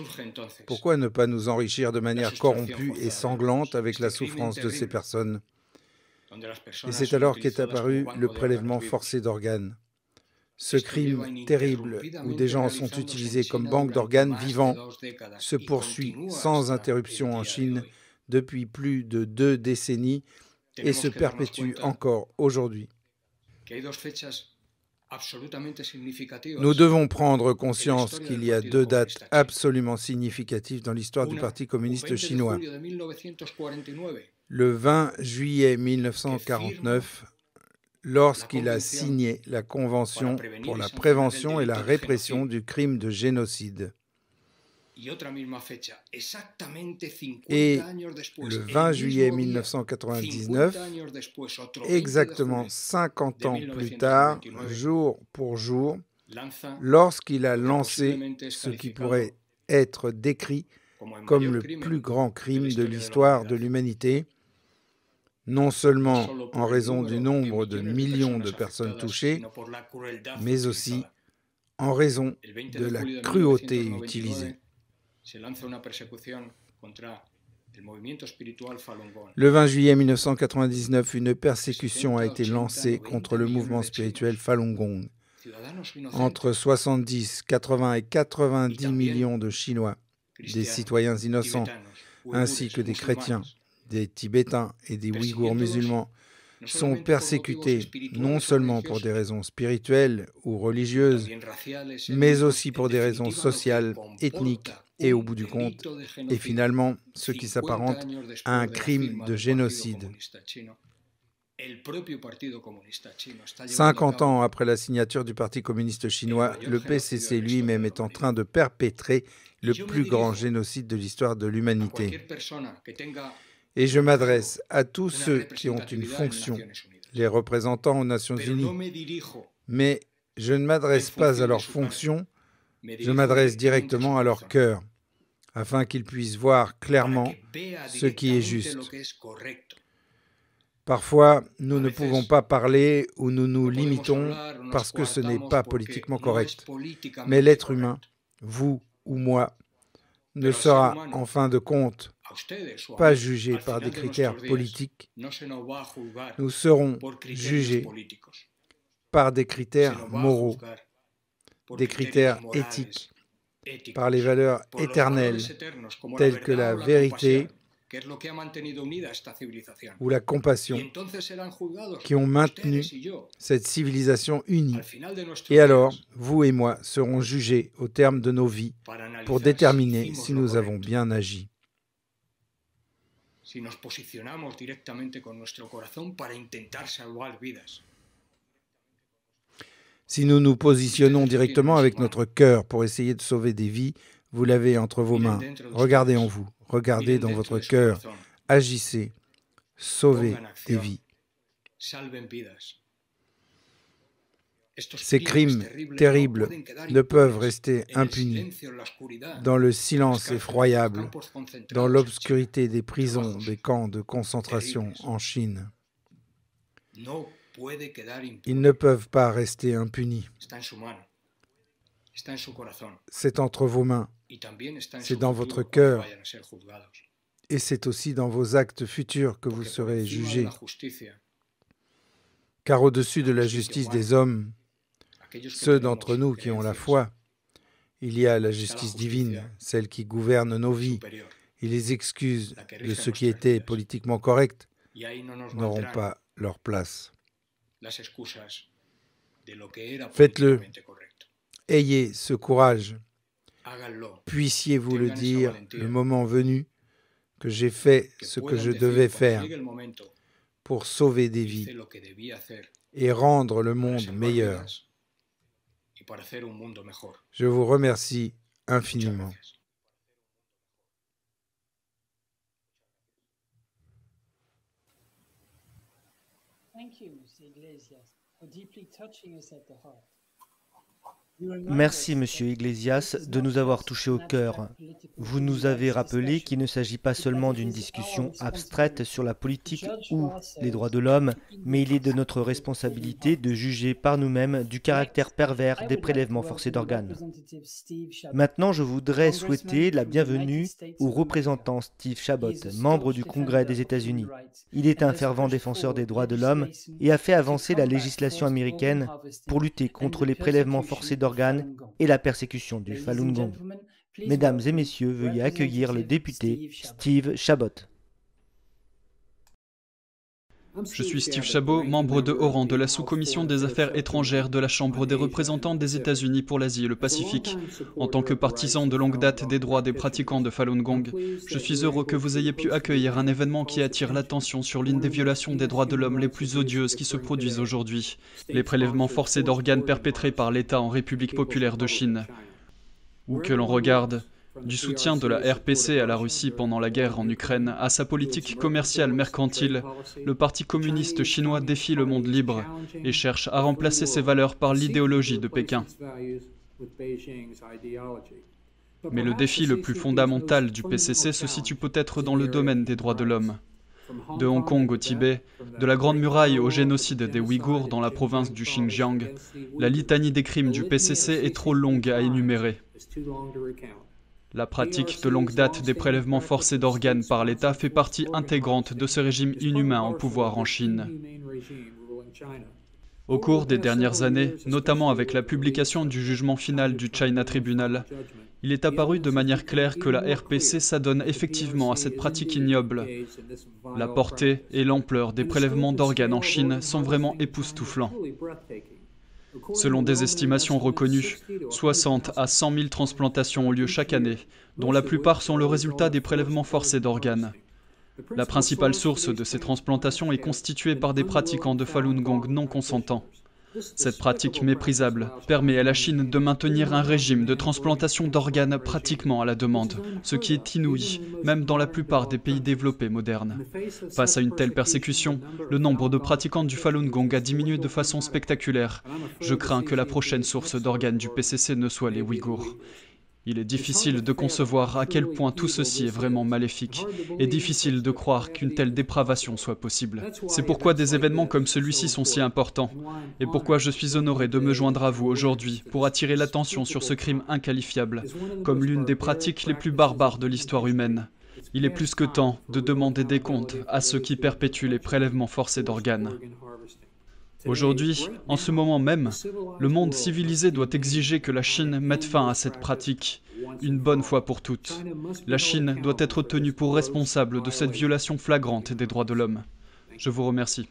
pourquoi ne pas nous enrichir de manière corrompue et sanglante avec la souffrance de ces personnes? Et c'est alors qu'est apparu le prélèvement forcé d'organes. Ce crime terrible où des gens sont utilisés comme banque d'organes vivants se poursuit sans interruption en Chine depuis plus de 2 décennies et se perpétue encore aujourd'hui. Nous devons prendre conscience qu'il y a 2 dates absolument significatives dans l'histoire du Parti communiste chinois. Le 20 juillet 1949, lorsqu'il a signé la Convention pour la prévention et la répression du crime de génocide. Et le 20 juillet 1999, exactement 50 ans plus tard, jour pour jour, lorsqu'il a lancé ce qui pourrait être décrit comme le plus grand crime de l'histoire de l'humanité, non seulement en raison du nombre de millions de personnes touchées, mais aussi en raison de la cruauté utilisée. Le 20 juillet 1999, une persécution a été lancée contre le mouvement spirituel Falun Gong. Entre 70, 80 et 90 millions de Chinois, des citoyens innocents, ainsi que des chrétiens, des Tibétains et des Ouïghours musulmans, sont persécutés non seulement pour des raisons spirituelles ou religieuses, mais aussi pour des raisons sociales, ethniques et, au bout du compte, et finalement, ce qui s'apparente à un crime de génocide. 50 ans après la signature du Parti communiste chinois, le PCC lui-même est en train de perpétrer le plus grand génocide de l'histoire de l'humanité. Et je m'adresse à tous ceux qui ont une fonction, les représentants aux Nations Unies. Mais je ne m'adresse pas à leur fonction, je m'adresse directement à leur cœur, afin qu'ils puissent voir clairement ce qui est juste. Parfois, nous ne pouvons pas parler ou nous nous limitons parce que ce n'est pas politiquement correct. Mais l'être humain, vous ou moi, ne sera en fin de compte pas jugé par des critères politiques. Nous serons jugés par des critères moraux, des critères éthiques, par les valeurs éternelles telles que la vérité ou la compassion qui ont maintenu cette civilisation unie. Et alors, vous et moi serons jugés au terme de nos vies pour déterminer si nous avons bien agi. Si nous nous positionnons directement avec notre cœur pour essayer de sauver des vies, vous l'avez entre vos mains. Regardez en vous, regardez dans votre cœur, agissez, sauvez des vies. Ces crimes terribles ne peuvent rester impunis dans le silence effroyable, dans l'obscurité des prisons, des camps de concentration en Chine. Ils ne peuvent pas rester impunis. C'est entre vos mains, c'est dans votre cœur, et c'est aussi dans vos actes futurs que vous serez jugés. Car au-dessus de la justice des hommes, ceux d'entre nous qui ont la foi, il y a la justice divine, celle qui gouverne nos vies, et les excuses de ce qui était politiquement correct n'auront pas leur place. Faites-le. Ayez ce courage. Puissiez-vous le dire le moment venu que j'ai fait ce que je devais faire pour sauver des vies et rendre le monde meilleur. Je vous remercie infiniment. Thank you, Mr. Iglesias, for deeply touching us at the heart. Merci, Monsieur Iglesias, de nous avoir touchés au cœur. Vous nous avez rappelé qu'il ne s'agit pas seulement d'une discussion abstraite sur la politique ou les droits de l'homme, mais il est de notre responsabilité de juger par nous-mêmes du caractère pervers des prélèvements forcés d'organes. Maintenant, je voudrais souhaiter la bienvenue au représentant Steve Chabot, membre du Congrès des États-Unis. Il est un fervent défenseur des droits de l'homme et a fait avancer la législation américaine pour lutter contre les prélèvements forcés d'organes et la persécution du Falun Gong. Mesdames et messieurs, veuillez accueillir le député Steve Chabot. Je suis Steve Chabot, membre de haut rang de la sous-commission des affaires étrangères de la Chambre des représentants des États-Unis pour l'Asie et le Pacifique. En tant que partisan de longue date des droits des pratiquants de Falun Gong, je suis heureux que vous ayez pu accueillir un événement qui attire l'attention sur l'une des violations des droits de l'homme les plus odieuses qui se produisent aujourd'hui, les prélèvements forcés d'organes perpétrés par l'État en République populaire de Chine. Où que l'on regarde, du soutien de la RPC à la Russie pendant la guerre en Ukraine à sa politique commerciale mercantile, le Parti communiste chinois défie le monde libre et cherche à remplacer ses valeurs par l'idéologie de Pékin. Mais le défi le plus fondamental du PCC se situe peut-être dans le domaine des droits de l'homme. De Hong Kong au Tibet, de la Grande Muraille au génocide des Ouïghours dans la province du Xinjiang, la litanie des crimes du PCC est trop longue à énumérer. La pratique de longue date des prélèvements forcés d'organes par l'État fait partie intégrante de ce régime inhumain en pouvoir en Chine. Au cours des dernières années, notamment avec la publication du jugement final du China Tribunal, il est apparu de manière claire que la RPC s'adonne effectivement à cette pratique ignoble. La portée et l'ampleur des prélèvements d'organes en Chine sont vraiment époustouflants. Selon des estimations reconnues, 60 à 100 000 transplantations ont lieu chaque année, dont la plupart sont le résultat des prélèvements forcés d'organes. La principale source de ces transplantations est constituée par des pratiquants de Falun Gong non consentants. Cette pratique méprisable permet à la Chine de maintenir un régime de transplantation d'organes pratiquement à la demande, ce qui est inouï, même dans la plupart des pays développés modernes. Face à une telle persécution, le nombre de pratiquants du Falun Gong a diminué de façon spectaculaire. Je crains que la prochaine source d'organes du PCC ne soit les Ouïghours. Il est difficile de concevoir à quel point tout ceci est vraiment maléfique, et difficile de croire qu'une telle dépravation soit possible. C'est pourquoi des événements comme celui-ci sont si importants, et pourquoi je suis honoré de me joindre à vous aujourd'hui pour attirer l'attention sur ce crime inqualifiable, comme l'une des pratiques les plus barbares de l'histoire humaine. Il est plus que temps de demander des comptes à ceux qui perpétuent les prélèvements forcés d'organes. Aujourd'hui, en ce moment même, le monde civilisé doit exiger que la Chine mette fin à cette pratique, une bonne fois pour toutes. La Chine doit être tenue pour responsable de cette violation flagrante des droits de l'homme. Je vous remercie.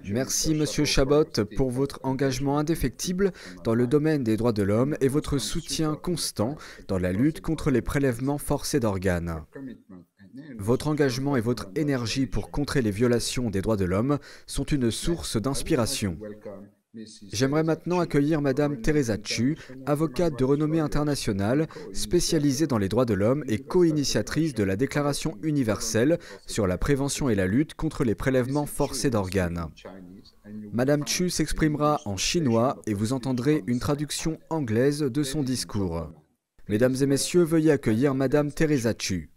Merci Monsieur Chabot pour votre engagement indéfectible dans le domaine des droits de l'homme et votre soutien constant dans la lutte contre les prélèvements forcés d'organes. Votre engagement et votre énergie pour contrer les violations des droits de l'homme sont une source d'inspiration. J'aimerais maintenant accueillir Madame Teresa Chu, avocate de renommée internationale, spécialisée dans les droits de l'homme et co-initiatrice de la Déclaration universelle sur la prévention et la lutte contre les prélèvements forcés d'organes. Madame Chu s'exprimera en chinois et vous entendrez une traduction anglaise de son discours. Mesdames et messieurs, veuillez accueillir Madame Teresa Chu.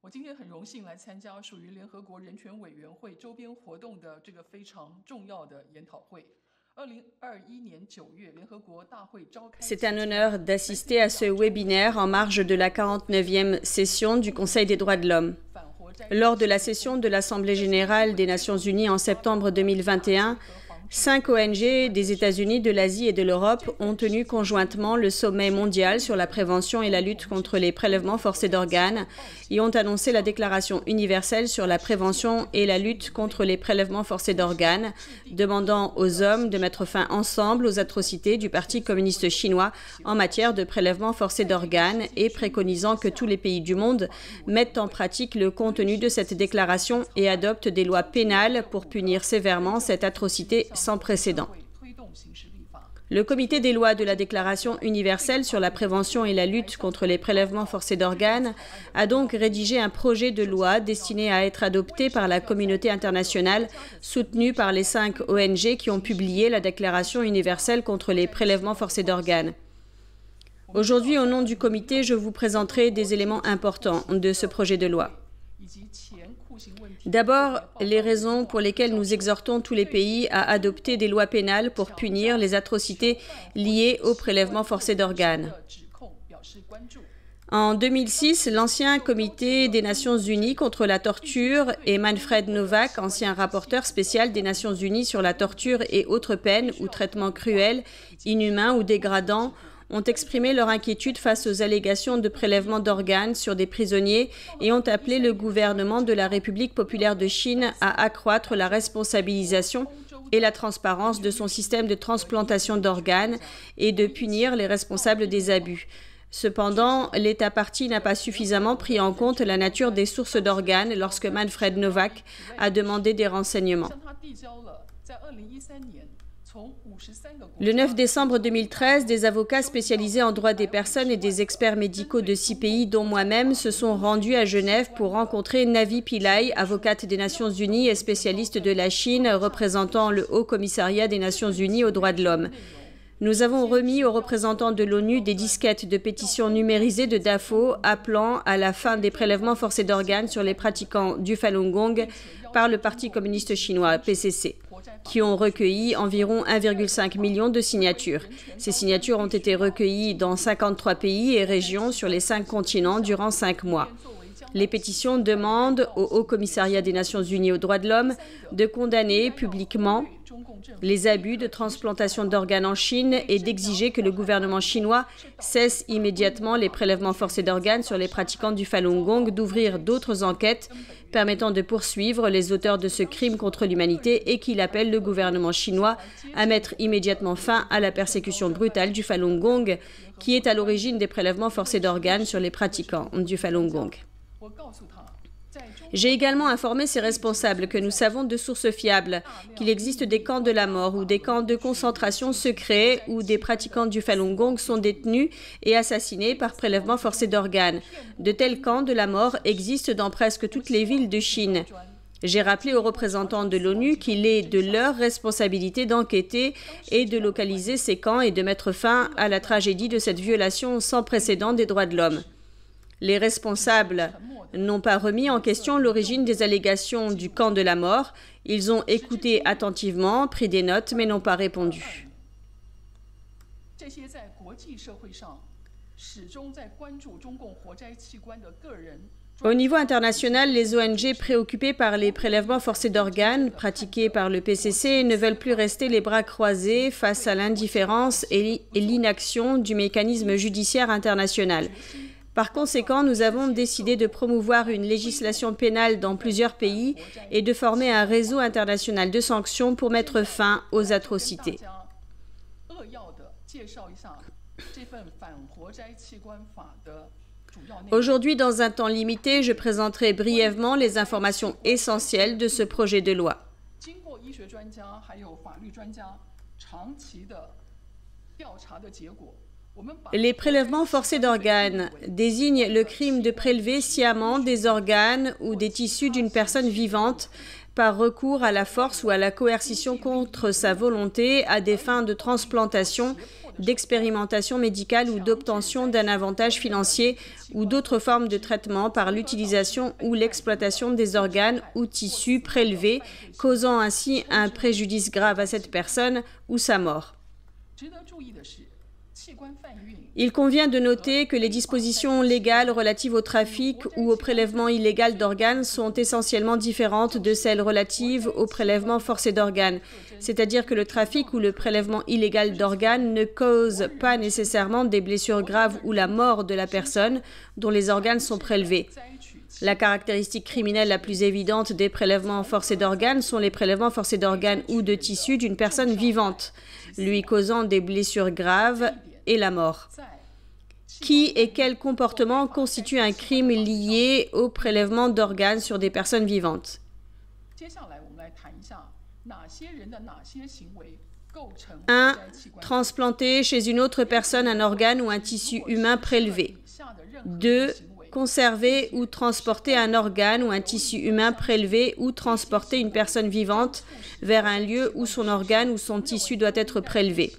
我今天很荣幸来参加属于联合国人权委员会周边活动的这个非常重要的研讨会。2021年9月，联合国大会召开。C'est un honneur d'assister à ce webinaire en marge de la 49e session du Conseil des droits de l'homme. Lors de la session de l'Assemblée générale des Nations unies en septembre 2021, 5 ONG des États-Unis, de l'Asie et de l'Europe ont tenu conjointement le sommet mondial sur la prévention et la lutte contre les prélèvements forcés d'organes et ont annoncé la Déclaration universelle sur la prévention et la lutte contre les prélèvements forcés d'organes, demandant aux hommes de mettre fin ensemble aux atrocités du Parti communiste chinois en matière de prélèvements forcés d'organes et préconisant que tous les pays du monde mettent en pratique le contenu de cette déclaration et adoptent des lois pénales pour punir sévèrement cette atrocité sans précédent. Le comité des lois de la Déclaration universelle sur la prévention et la lutte contre les prélèvements forcés d'organes a donc rédigé un projet de loi destiné à être adopté par la communauté internationale, soutenu par les 5 ONG qui ont publié la Déclaration universelle contre les prélèvements forcés d'organes. Aujourd'hui, au nom du comité, je vous présenterai des éléments importants de ce projet de loi. D'abord, les raisons pour lesquelles nous exhortons tous les pays à adopter des lois pénales pour punir les atrocités liées au prélèvement forcé d'organes. En 2006, l'ancien comité des Nations Unies contre la torture et Manfred Novak, ancien rapporteur spécial des Nations Unies sur la torture et autres peines ou traitements cruels, inhumains ou dégradants, ont exprimé leur inquiétude face aux allégations de prélèvement d'organes sur des prisonniers et ont appelé le gouvernement de la République populaire de Chine à accroître la responsabilisation et la transparence de son système de transplantation d'organes et de punir les responsables des abus. Cependant, l'État partie n'a pas suffisamment pris en compte la nature des sources d'organes lorsque Manfred Novak a demandé des renseignements. Le 9 décembre 2013, des avocats spécialisés en droit des personnes et des experts médicaux de 6 pays, dont moi-même, se sont rendus à Genève pour rencontrer Navi Pillai, avocate des Nations Unies et spécialiste de la Chine, représentant le Haut Commissariat des Nations Unies aux droits de l'homme. Nous avons remis aux représentants de l'ONU des disquettes de pétitions numérisées de DAFO appelant à la fin des prélèvements forcés d'organes sur les pratiquants du Falun Gong par le Parti communiste chinois, PCC, qui ont recueilli environ 1,5 million de signatures. Ces signatures ont été recueillies dans 53 pays et régions sur les 5 continents durant 5 mois. Les pétitions demandent au Haut Commissariat des Nations Unies aux droits de l'homme de condamner publiquement les abus de transplantation d'organes en Chine et d'exiger que le gouvernement chinois cesse immédiatement les prélèvements forcés d'organes sur les pratiquants du Falun Gong, d'ouvrir d'autres enquêtes permettant de poursuivre les auteurs de ce crime contre l'humanité et qu'il appelle le gouvernement chinois à mettre immédiatement fin à la persécution brutale du Falun Gong, qui est à l'origine des prélèvements forcés d'organes sur les pratiquants du Falun Gong. J'ai également informé ces responsables que nous savons de sources fiables qu'il existe des camps de la mort ou des camps de concentration secrets où des pratiquants du Falun Gong sont détenus et assassinés par prélèvement forcé d'organes. De tels camps de la mort existent dans presque toutes les villes de Chine. J'ai rappelé aux représentants de l'ONU qu'il est de leur responsabilité d'enquêter et de localiser ces camps et de mettre fin à la tragédie de cette violation sans précédent des droits de l'homme. Les responsables n'ont pas remis en question l'origine des allégations du camp de la mort. Ils ont écouté attentivement, pris des notes, mais n'ont pas répondu. Au niveau international, les ONG préoccupées par les prélèvements forcés d'organes pratiqués par le PCC ne veulent plus rester les bras croisés face à l'indifférence et l'inaction du mécanisme judiciaire international. Par conséquent, nous avons décidé de promouvoir une législation pénale dans plusieurs pays et de former un réseau international de sanctions pour mettre fin aux atrocités. Aujourd'hui, dans un temps limité, je présenterai brièvement les informations essentielles de ce projet de loi. Les prélèvements forcés d'organes désignent le crime de prélever sciemment des organes ou des tissus d'une personne vivante par recours à la force ou à la coercition contre sa volonté à des fins de transplantation, d'expérimentation médicale ou d'obtention d'un avantage financier ou d'autres formes de traitement par l'utilisation ou l'exploitation des organes ou tissus prélevés, causant ainsi un préjudice grave à cette personne ou sa mort. Il convient de noter que les dispositions légales relatives au trafic ou au prélèvement illégal d'organes sont essentiellement différentes de celles relatives au prélèvement forcé d'organes. C'est-à-dire que le trafic ou le prélèvement illégal d'organes ne cause pas nécessairement des blessures graves ou la mort de la personne dont les organes sont prélevés. La caractéristique criminelle la plus évidente des prélèvements forcés d'organes sont les prélèvements forcés d'organes ou de tissus d'une personne vivante, lui causant des blessures graves et la mort. Qui et quel comportement constitue un crime lié au prélèvement d'organes sur des personnes vivantes? 1. Transplanter chez une autre personne un organe ou un tissu humain prélevé. 2. Conserver ou transporter un organe ou un tissu humain prélevé ou transporter une personne vivante vers un lieu où son organe ou son tissu doit être prélevé.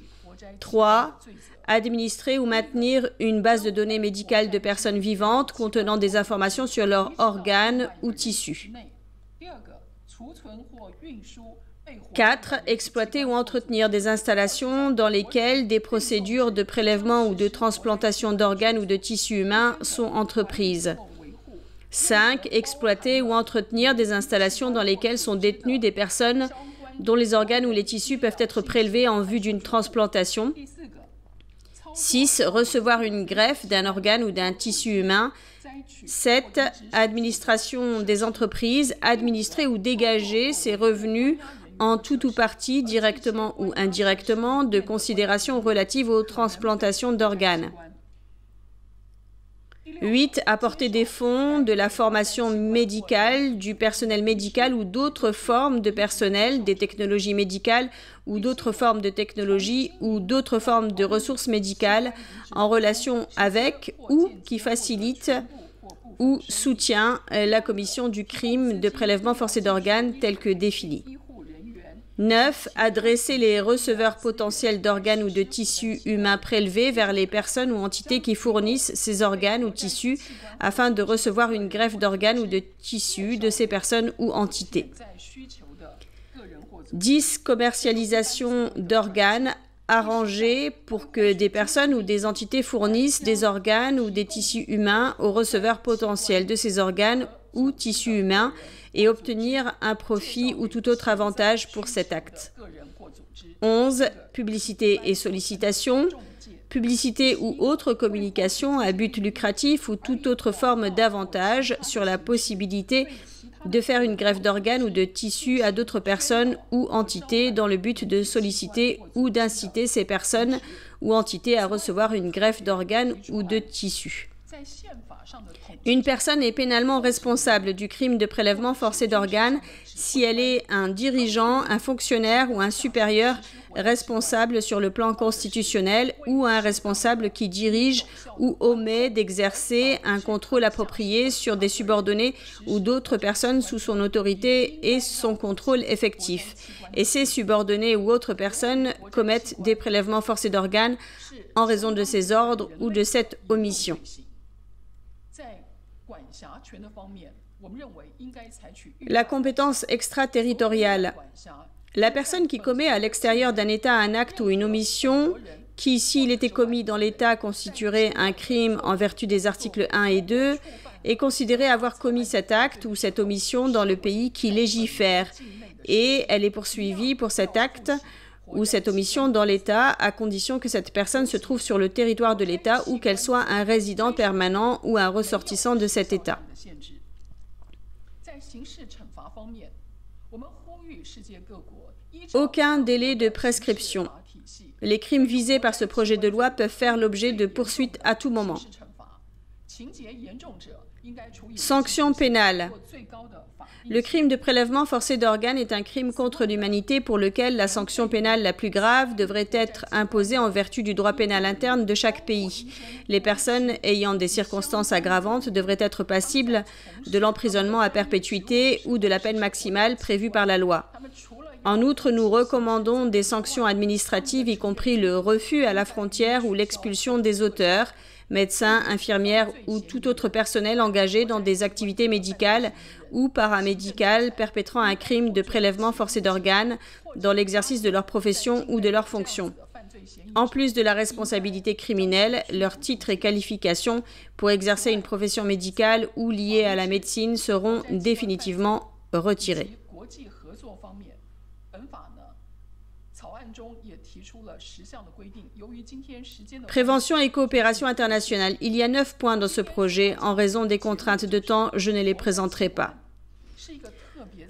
3. Administrer ou maintenir une base de données médicales de personnes vivantes contenant des informations sur leurs organes ou tissus. 4. Exploiter ou entretenir des installations dans lesquelles des procédures de prélèvement ou de transplantation d'organes ou de tissus humains sont entreprises. 5. Exploiter ou entretenir des installations dans lesquelles sont détenues des personnes dont les organes ou les tissus peuvent être prélevés en vue d'une transplantation. 6. Recevoir une greffe d'un organe ou d'un tissu humain. 7. Administration des entreprises, administrer ou dégager ses revenus en tout ou partie, directement ou indirectement, de considérations relatives aux transplantations d'organes. 8. Apporter des fonds, de la formation médicale, du personnel médical ou d'autres formes de personnel, des technologies médicales ou d'autres formes de technologies ou d'autres formes de ressources médicales en relation avec ou qui facilitent ou soutient la commission du crime de prélèvement forcé d'organes tel que défini. 9. Adresser les receveurs potentiels d'organes ou de tissus humains prélevés vers les personnes ou entités qui fournissent ces organes ou tissus afin de recevoir une greffe d'organes ou de tissus de ces personnes ou entités. 10. Commercialisation d'organes arrangée pour que des personnes ou des entités fournissent des organes ou des tissus humains aux receveurs potentiels de ces organes ou tissus humains et obtenir un profit ou tout autre avantage pour cet acte. 11. Publicité et sollicitation. Publicité ou autre communication à but lucratif ou toute autre forme d'avantage sur la possibilité de faire une greffe d'organes ou de tissus à d'autres personnes ou entités dans le but de solliciter ou d'inciter ces personnes ou entités à recevoir une greffe d'organes ou de tissus. Une personne est pénalement responsable du crime de prélèvement forcé d'organes si elle est un dirigeant, un fonctionnaire ou un supérieur responsable sur le plan constitutionnel ou un responsable qui dirige ou omet d'exercer un contrôle approprié sur des subordonnés ou d'autres personnes sous son autorité et son contrôle effectif. Et ces subordonnés ou autres personnes commettent des prélèvements forcés d'organes en raison de ces ordres ou de cette omission. La compétence extraterritoriale. La personne qui commet à l'extérieur d'un État un acte ou une omission qui, s'il était commis dans l'État, constituerait un crime en vertu des articles 1 et 2, est considérée avoir commis cet acte ou cette omission dans le pays qui légifère et elle est poursuivie pour cet acte ou cette omission dans l'État à condition que cette personne se trouve sur le territoire de l'État ou qu'elle soit un résident permanent ou un ressortissant de cet État. Aucun délai de prescription. Les crimes visés par ce projet de loi peuvent faire l'objet de poursuites à tout moment. Sanctions pénales. Le crime de prélèvement forcé d'organes est un crime contre l'humanité pour lequel la sanction pénale la plus grave devrait être imposée en vertu du droit pénal interne de chaque pays. Les personnes ayant des circonstances aggravantes devraient être passibles de l'emprisonnement à perpétuité ou de la peine maximale prévue par la loi. En outre, nous recommandons des sanctions administratives, y compris le refus à la frontière ou l'expulsion des auteurs, médecins, infirmières ou tout autre personnel engagé dans des activités médicales ou paramédicales perpétrant un crime de prélèvement forcé d'organes dans l'exercice de leur profession ou de leurs fonctions. En plus de la responsabilité criminelle, leurs titres et qualifications pour exercer une profession médicale ou liée à la médecine seront définitivement retirés. Prévention et coopération internationale. Il y a 9 points dans ce projet. En raison des contraintes de temps, je ne les présenterai pas.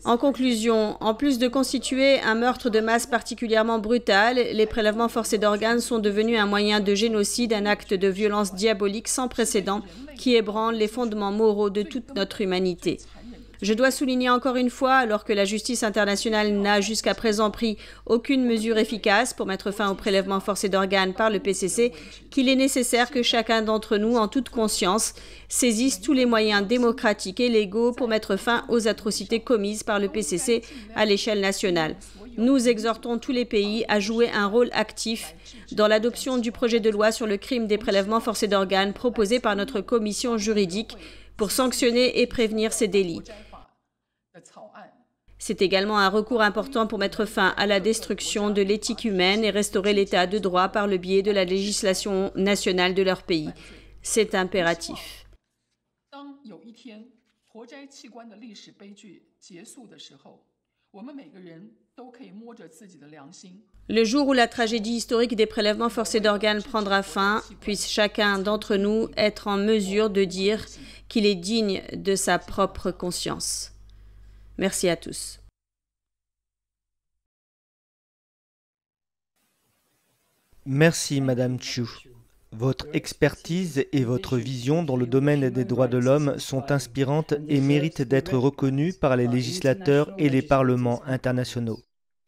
En conclusion, en plus de constituer un meurtre de masse particulièrement brutal, les prélèvements forcés d'organes sont devenus un moyen de génocide, un acte de violence diabolique sans précédent qui ébranle les fondements moraux de toute notre humanité. Je dois souligner encore une fois, alors que la justice internationale n'a jusqu'à présent pris aucune mesure efficace pour mettre fin au prélèvement forcé d'organes par le PCC, qu'il est nécessaire que chacun d'entre nous, en toute conscience, saisisse tous les moyens démocratiques et légaux pour mettre fin aux atrocités commises par le PCC à l'échelle nationale. Nous exhortons tous les pays à jouer un rôle actif dans l'adoption du projet de loi sur le crime des prélèvements forcés d'organes proposé par notre commission juridique pour sanctionner et prévenir ces délits. C'est également un recours important pour mettre fin à la destruction de l'éthique humaine et restaurer l'état de droit par le biais de la législation nationale de leur pays. C'est impératif. Le jour où la tragédie historique des prélèvements forcés d'organes prendra fin, puisse chacun d'entre nous être en mesure de dire qu'il est digne de sa propre conscience. Merci à tous. Merci, Madame Chu. Votre expertise et votre vision dans le domaine des droits de l'homme sont inspirantes et méritent d'être reconnues par les législateurs et les parlements internationaux.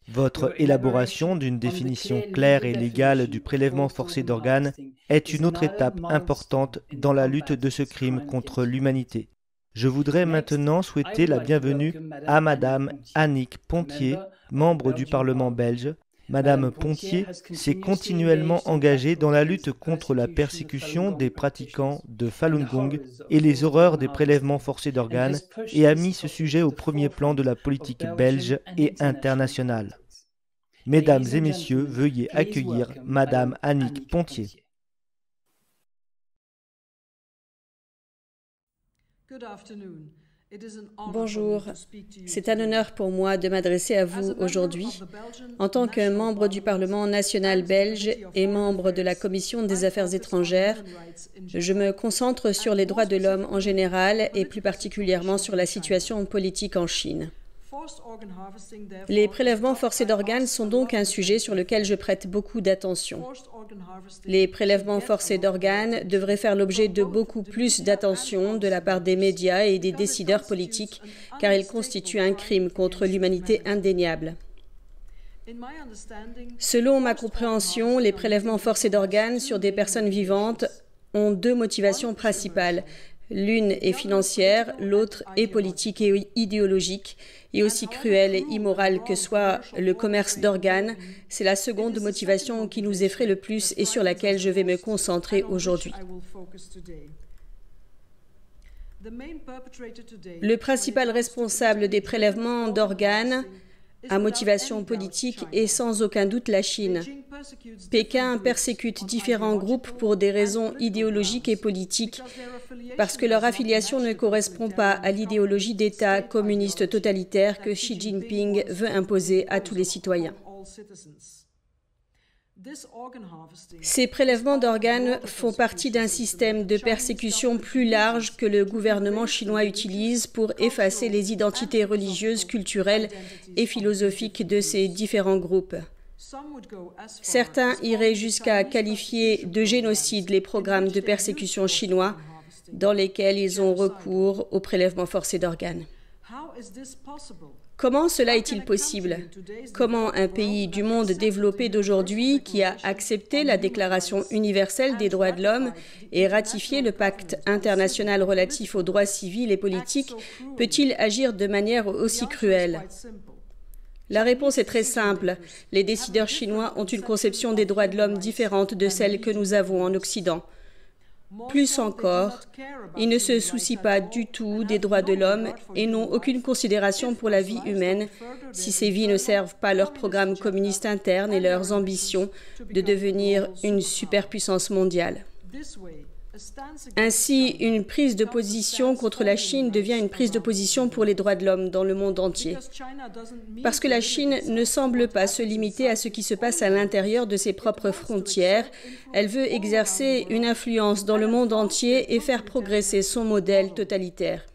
Votre élaboration d'une définition claire et légale du prélèvement forcé d'organes est une autre étape importante dans la lutte de ce crime contre l'humanité. Je voudrais maintenant souhaiter la bienvenue à Madame Annick Pontier, membre du Parlement belge. Madame Pontier s'est continuellement engagée dans la lutte contre la persécution des pratiquants de Falun Gong et les horreurs des prélèvements forcés d'organes et a mis ce sujet au premier plan de la politique belge et internationale. Mesdames et messieurs, veuillez accueillir Madame Annick Pontier. Bonjour, c'est un honneur pour moi de m'adresser à vous aujourd'hui. En tant que membre du Parlement national belge et membre de la Commission des affaires étrangères, je me concentre sur les droits de l'homme en général et plus particulièrement sur la situation politique en Chine. Les prélèvements forcés d'organes sont donc un sujet sur lequel je prête beaucoup d'attention. Les prélèvements forcés d'organes devraient faire l'objet de beaucoup plus d'attention de la part des médias et des décideurs politiques, car ils constituent un crime contre l'humanité indéniable. Selon ma compréhension, les prélèvements forcés d'organes sur des personnes vivantes ont deux motivations principales. L'une est financière, l'autre est politique et idéologique. Et aussi cruel et immoral que soit le commerce d'organes, c'est la seconde motivation qui nous effraie le plus et sur laquelle je vais me concentrer aujourd'hui. Le principal responsable des prélèvements d'organes à motivation politique est sans aucun doute la Chine. Pékin persécute différents groupes pour des raisons idéologiques et politiques, parce que leur affiliation ne correspond pas à l'idéologie d'État communiste totalitaire que Xi Jinping veut imposer à tous les citoyens. Ces prélèvements d'organes font partie d'un système de persécution plus large que le gouvernement chinois utilise pour effacer les identités religieuses, culturelles et philosophiques de ces différents groupes. Certains iraient jusqu'à qualifier de génocide les programmes de persécution chinois dans lesquels ils ont recours aux prélèvements forcés d'organes. Comment cela est-il possible? Comment un pays du monde développé d'aujourd'hui, qui a accepté la Déclaration universelle des droits de l'homme et ratifié le pacte international relatif aux droits civils et politiques, peut-il agir de manière aussi cruelle? La réponse est très simple. Les décideurs chinois ont une conception des droits de l'homme différente de celle que nous avons en Occident. Plus encore, ils ne se soucient pas du tout des droits de l'homme et n'ont aucune considération pour la vie humaine si ces vies ne servent pas leur programme communiste interne et leurs ambitions de devenir une superpuissance mondiale. Ainsi, une prise de position contre la Chine devient une prise de position pour les droits de l'homme dans le monde entier. Parce que la Chine ne semble pas se limiter à ce qui se passe à l'intérieur de ses propres frontières, elle veut exercer une influence dans le monde entier et faire progresser son modèle totalitaire.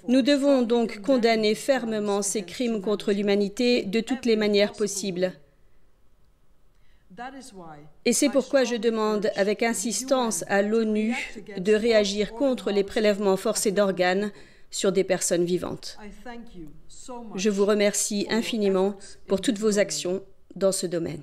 Nous devons donc condamner fermement ces crimes contre l'humanité de toutes les manières possibles. Et c'est pourquoi je demande avec insistance à l'ONU de réagir contre les prélèvements forcés d'organes sur des personnes vivantes. Je vous remercie infiniment pour toutes vos actions dans ce domaine.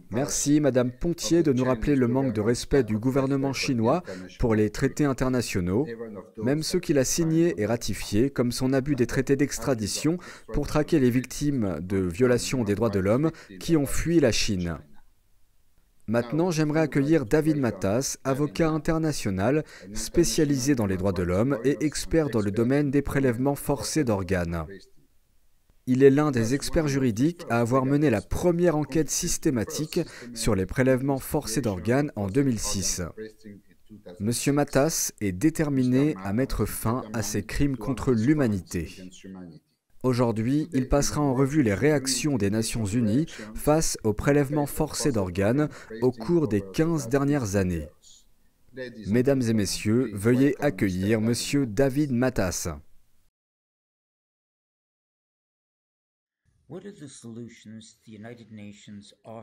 Merci, Madame Pontier, de nous rappeler le manque de respect du gouvernement chinois pour les traités internationaux, même ceux qu'il a signés et ratifiés, comme son abus des traités d'extradition pour traquer les victimes de violations des droits de l'homme qui ont fui la Chine. Maintenant, j'aimerais accueillir David Matas, avocat international spécialisé dans les droits de l'homme et expert dans le domaine des prélèvements forcés d'organes. Il est l'un des experts juridiques à avoir mené la première enquête systématique sur les prélèvements forcés d'organes en 2006. Monsieur Matas est déterminé à mettre fin à ces crimes contre l'humanité. Aujourd'hui, il passera en revue les réactions des Nations Unies face aux prélèvements forcés d'organes au cours des 15 dernières années. Mesdames et messieurs, veuillez accueillir Monsieur David Matas.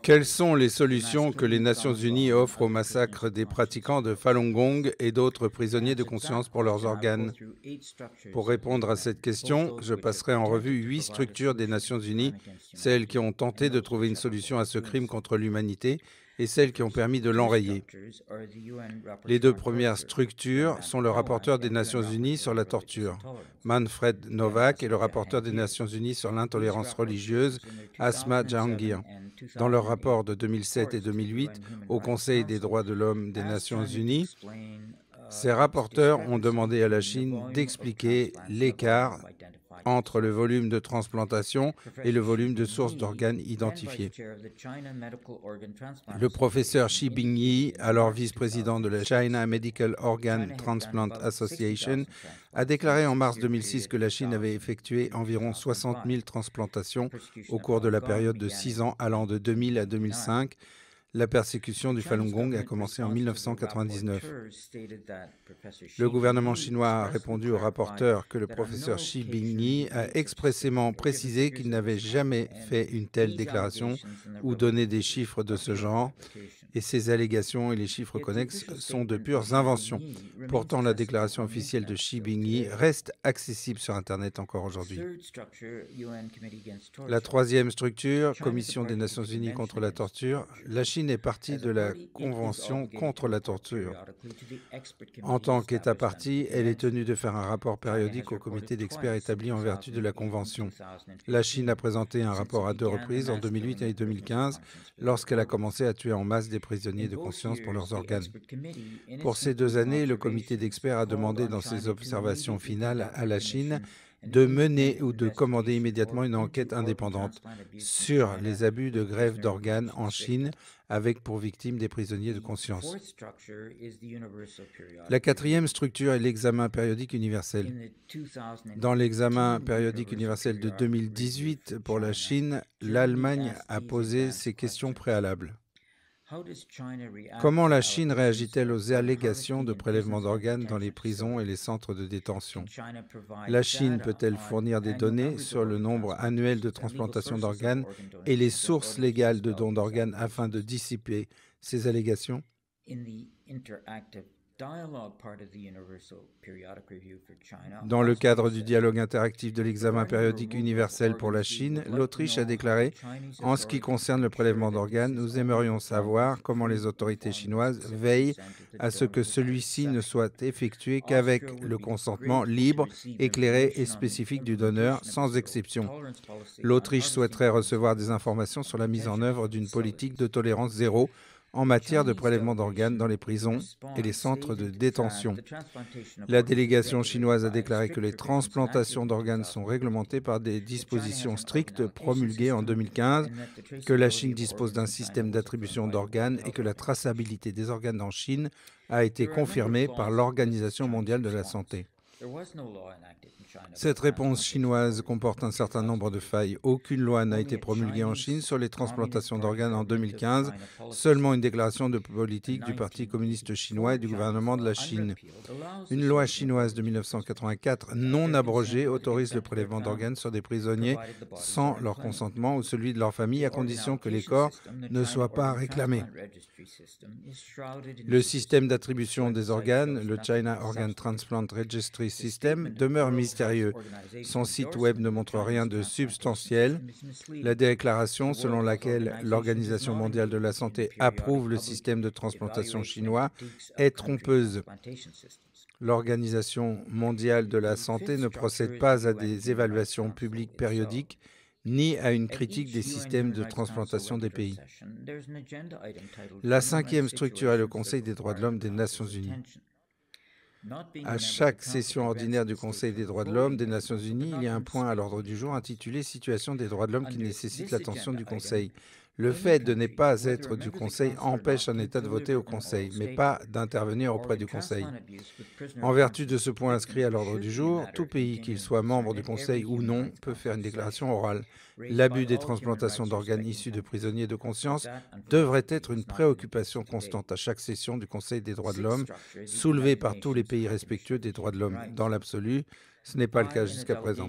Quelles sont les solutions que les Nations Unies offrent au massacre des pratiquants de Falun Gong et d'autres prisonniers de conscience pour leurs organes? Pour répondre à cette question, je passerai en revue 8 structures des Nations Unies, celles qui ont tenté de trouver une solution à ce crime contre l'humanité et celles qui ont permis de l'enrayer. Les 2 premières structures sont le rapporteur des Nations Unies sur la torture, Manfred Novak, et le rapporteur des Nations Unies sur l'intolérance religieuse, Asma Jahangir. Dans leur rapport de 2007 et 2008 au Conseil des droits de l'homme des Nations Unies, ces rapporteurs ont demandé à la Chine d'expliquer l'écart entre le volume de transplantation et le volume de sources d'organes identifiées. Le professeur Shi Bingyi, alors vice-président de la China Medical Organ Transplant Association, a déclaré en mars 2006 que la Chine avait effectué environ 60 000 transplantations au cours de la période de 6 ans allant de 2000 à 2005. La persécution du Falun Gong a commencé en 1999. Le gouvernement chinois a répondu au rapporteur que le professeur Shi Bingyi a expressément précisé qu'il n'avait jamais fait une telle déclaration ou donné des chiffres de ce genre, et ces allégations et les chiffres connexes sont de pures inventions. Pourtant, la déclaration officielle de Shi Bingyi reste accessible sur Internet encore aujourd'hui. La 3e structure, Commission des Nations Unies contre la torture, la Chine est partie de la Convention contre la torture. En tant qu'État partie, elle est tenue de faire un rapport périodique au comité d'experts établi en vertu de la Convention. La Chine a présenté un rapport à 2 reprises, en 2008 et 2015, lorsqu'elle a commencé à tuer en masse des prisonniers de conscience pour leurs organes. Pour ces 2 années, le comité d'experts a demandé dans ses observations finales à la Chine de mener ou de commander immédiatement une enquête indépendante sur les abus de greffe d'organes en Chine avec pour victimes des prisonniers de conscience. La 4e structure est l'examen périodique universel. Dans l'examen périodique universel de 2018 pour la Chine, l'Allemagne a posé ces questions préalables. Comment la Chine réagit-elle aux allégations de prélèvement d'organes dans les prisons et les centres de détention? La Chine peut-elle fournir des données sur le nombre annuel de transplantations d'organes et les sources légales de dons d'organes afin de dissiper ces allégations? Dans le cadre du dialogue interactif de l'examen périodique universel pour la Chine, l'Autriche a déclaré « En ce qui concerne le prélèvement d'organes, nous aimerions savoir comment les autorités chinoises veillent à ce que celui-ci ne soit effectué qu'avec le consentement libre, éclairé et spécifique du donneur, sans exception. L'Autriche souhaiterait recevoir des informations sur la mise en œuvre d'une politique de tolérance zéro en matière de prélèvement d'organes dans les prisons et les centres de détention. La délégation chinoise a déclaré que les transplantations d'organes sont réglementées par des dispositions strictes promulguées en 2015, que la Chine dispose d'un système d'attribution d'organes et que la traçabilité des organes en Chine a été confirmée par l'Organisation mondiale de la santé. Cette réponse chinoise comporte un certain nombre de failles. Aucune loi n'a été promulguée en Chine sur les transplantations d'organes en 2015, seulement une déclaration de politique du Parti communiste chinois et du gouvernement de la Chine. Une loi chinoise de 1984 non abrogée autorise le prélèvement d'organes sur des prisonniers sans leur consentement ou celui de leur famille, à condition que les corps ne soient pas réclamés. Le système d'attribution des organes, le China Organ Transplant Registry System, demeure mystérieux. Son site web ne montre rien de substantiel. La déclaration selon laquelle l'Organisation mondiale de la santé approuve le système de transplantation chinois est trompeuse. L'Organisation mondiale de la santé ne procède pas à des évaluations publiques périodiques ni à une critique des systèmes de transplantation des pays. La cinquième structure est le Conseil des droits de l'homme des Nations unies. À chaque session ordinaire du Conseil des droits de l'homme des Nations unies, il y a un point à l'ordre du jour intitulé « Situation des droits de l'homme » qui nécessite l'attention du Conseil. Le fait de ne pas être du Conseil empêche un État de voter au Conseil, mais pas d'intervenir auprès du Conseil. En vertu de ce point inscrit à l'ordre du jour, tout pays, qu'il soit membre du Conseil ou non, peut faire une déclaration orale. L'abus des transplantations d'organes issus de prisonniers de conscience devrait être une préoccupation constante à chaque session du Conseil des droits de l'homme, soulevée par tous les pays respectueux des droits de l'homme. Dans l'absolu, ce n'est pas le cas jusqu'à présent.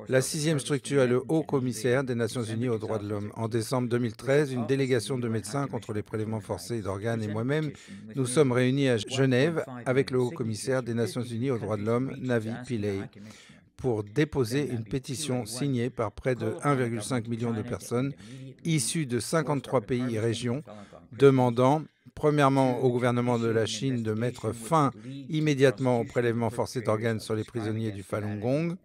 La sixième structure est le Haut Commissaire des Nations Unies aux droits de l'homme. En décembre 2013, une délégation de médecins contre les prélèvements forcés d'organes et moi-même, nous sommes réunis à Genève avec le Haut Commissaire des Nations Unies aux droits de l'homme, Navi Pillay, pour déposer une pétition signée par près de 1,5 million de personnes issues de 53 pays et régions, demandant premièrement au gouvernement de la Chine de mettre fin immédiatement au prélèvement forcé d'organes sur les prisonniers du Falun Gong,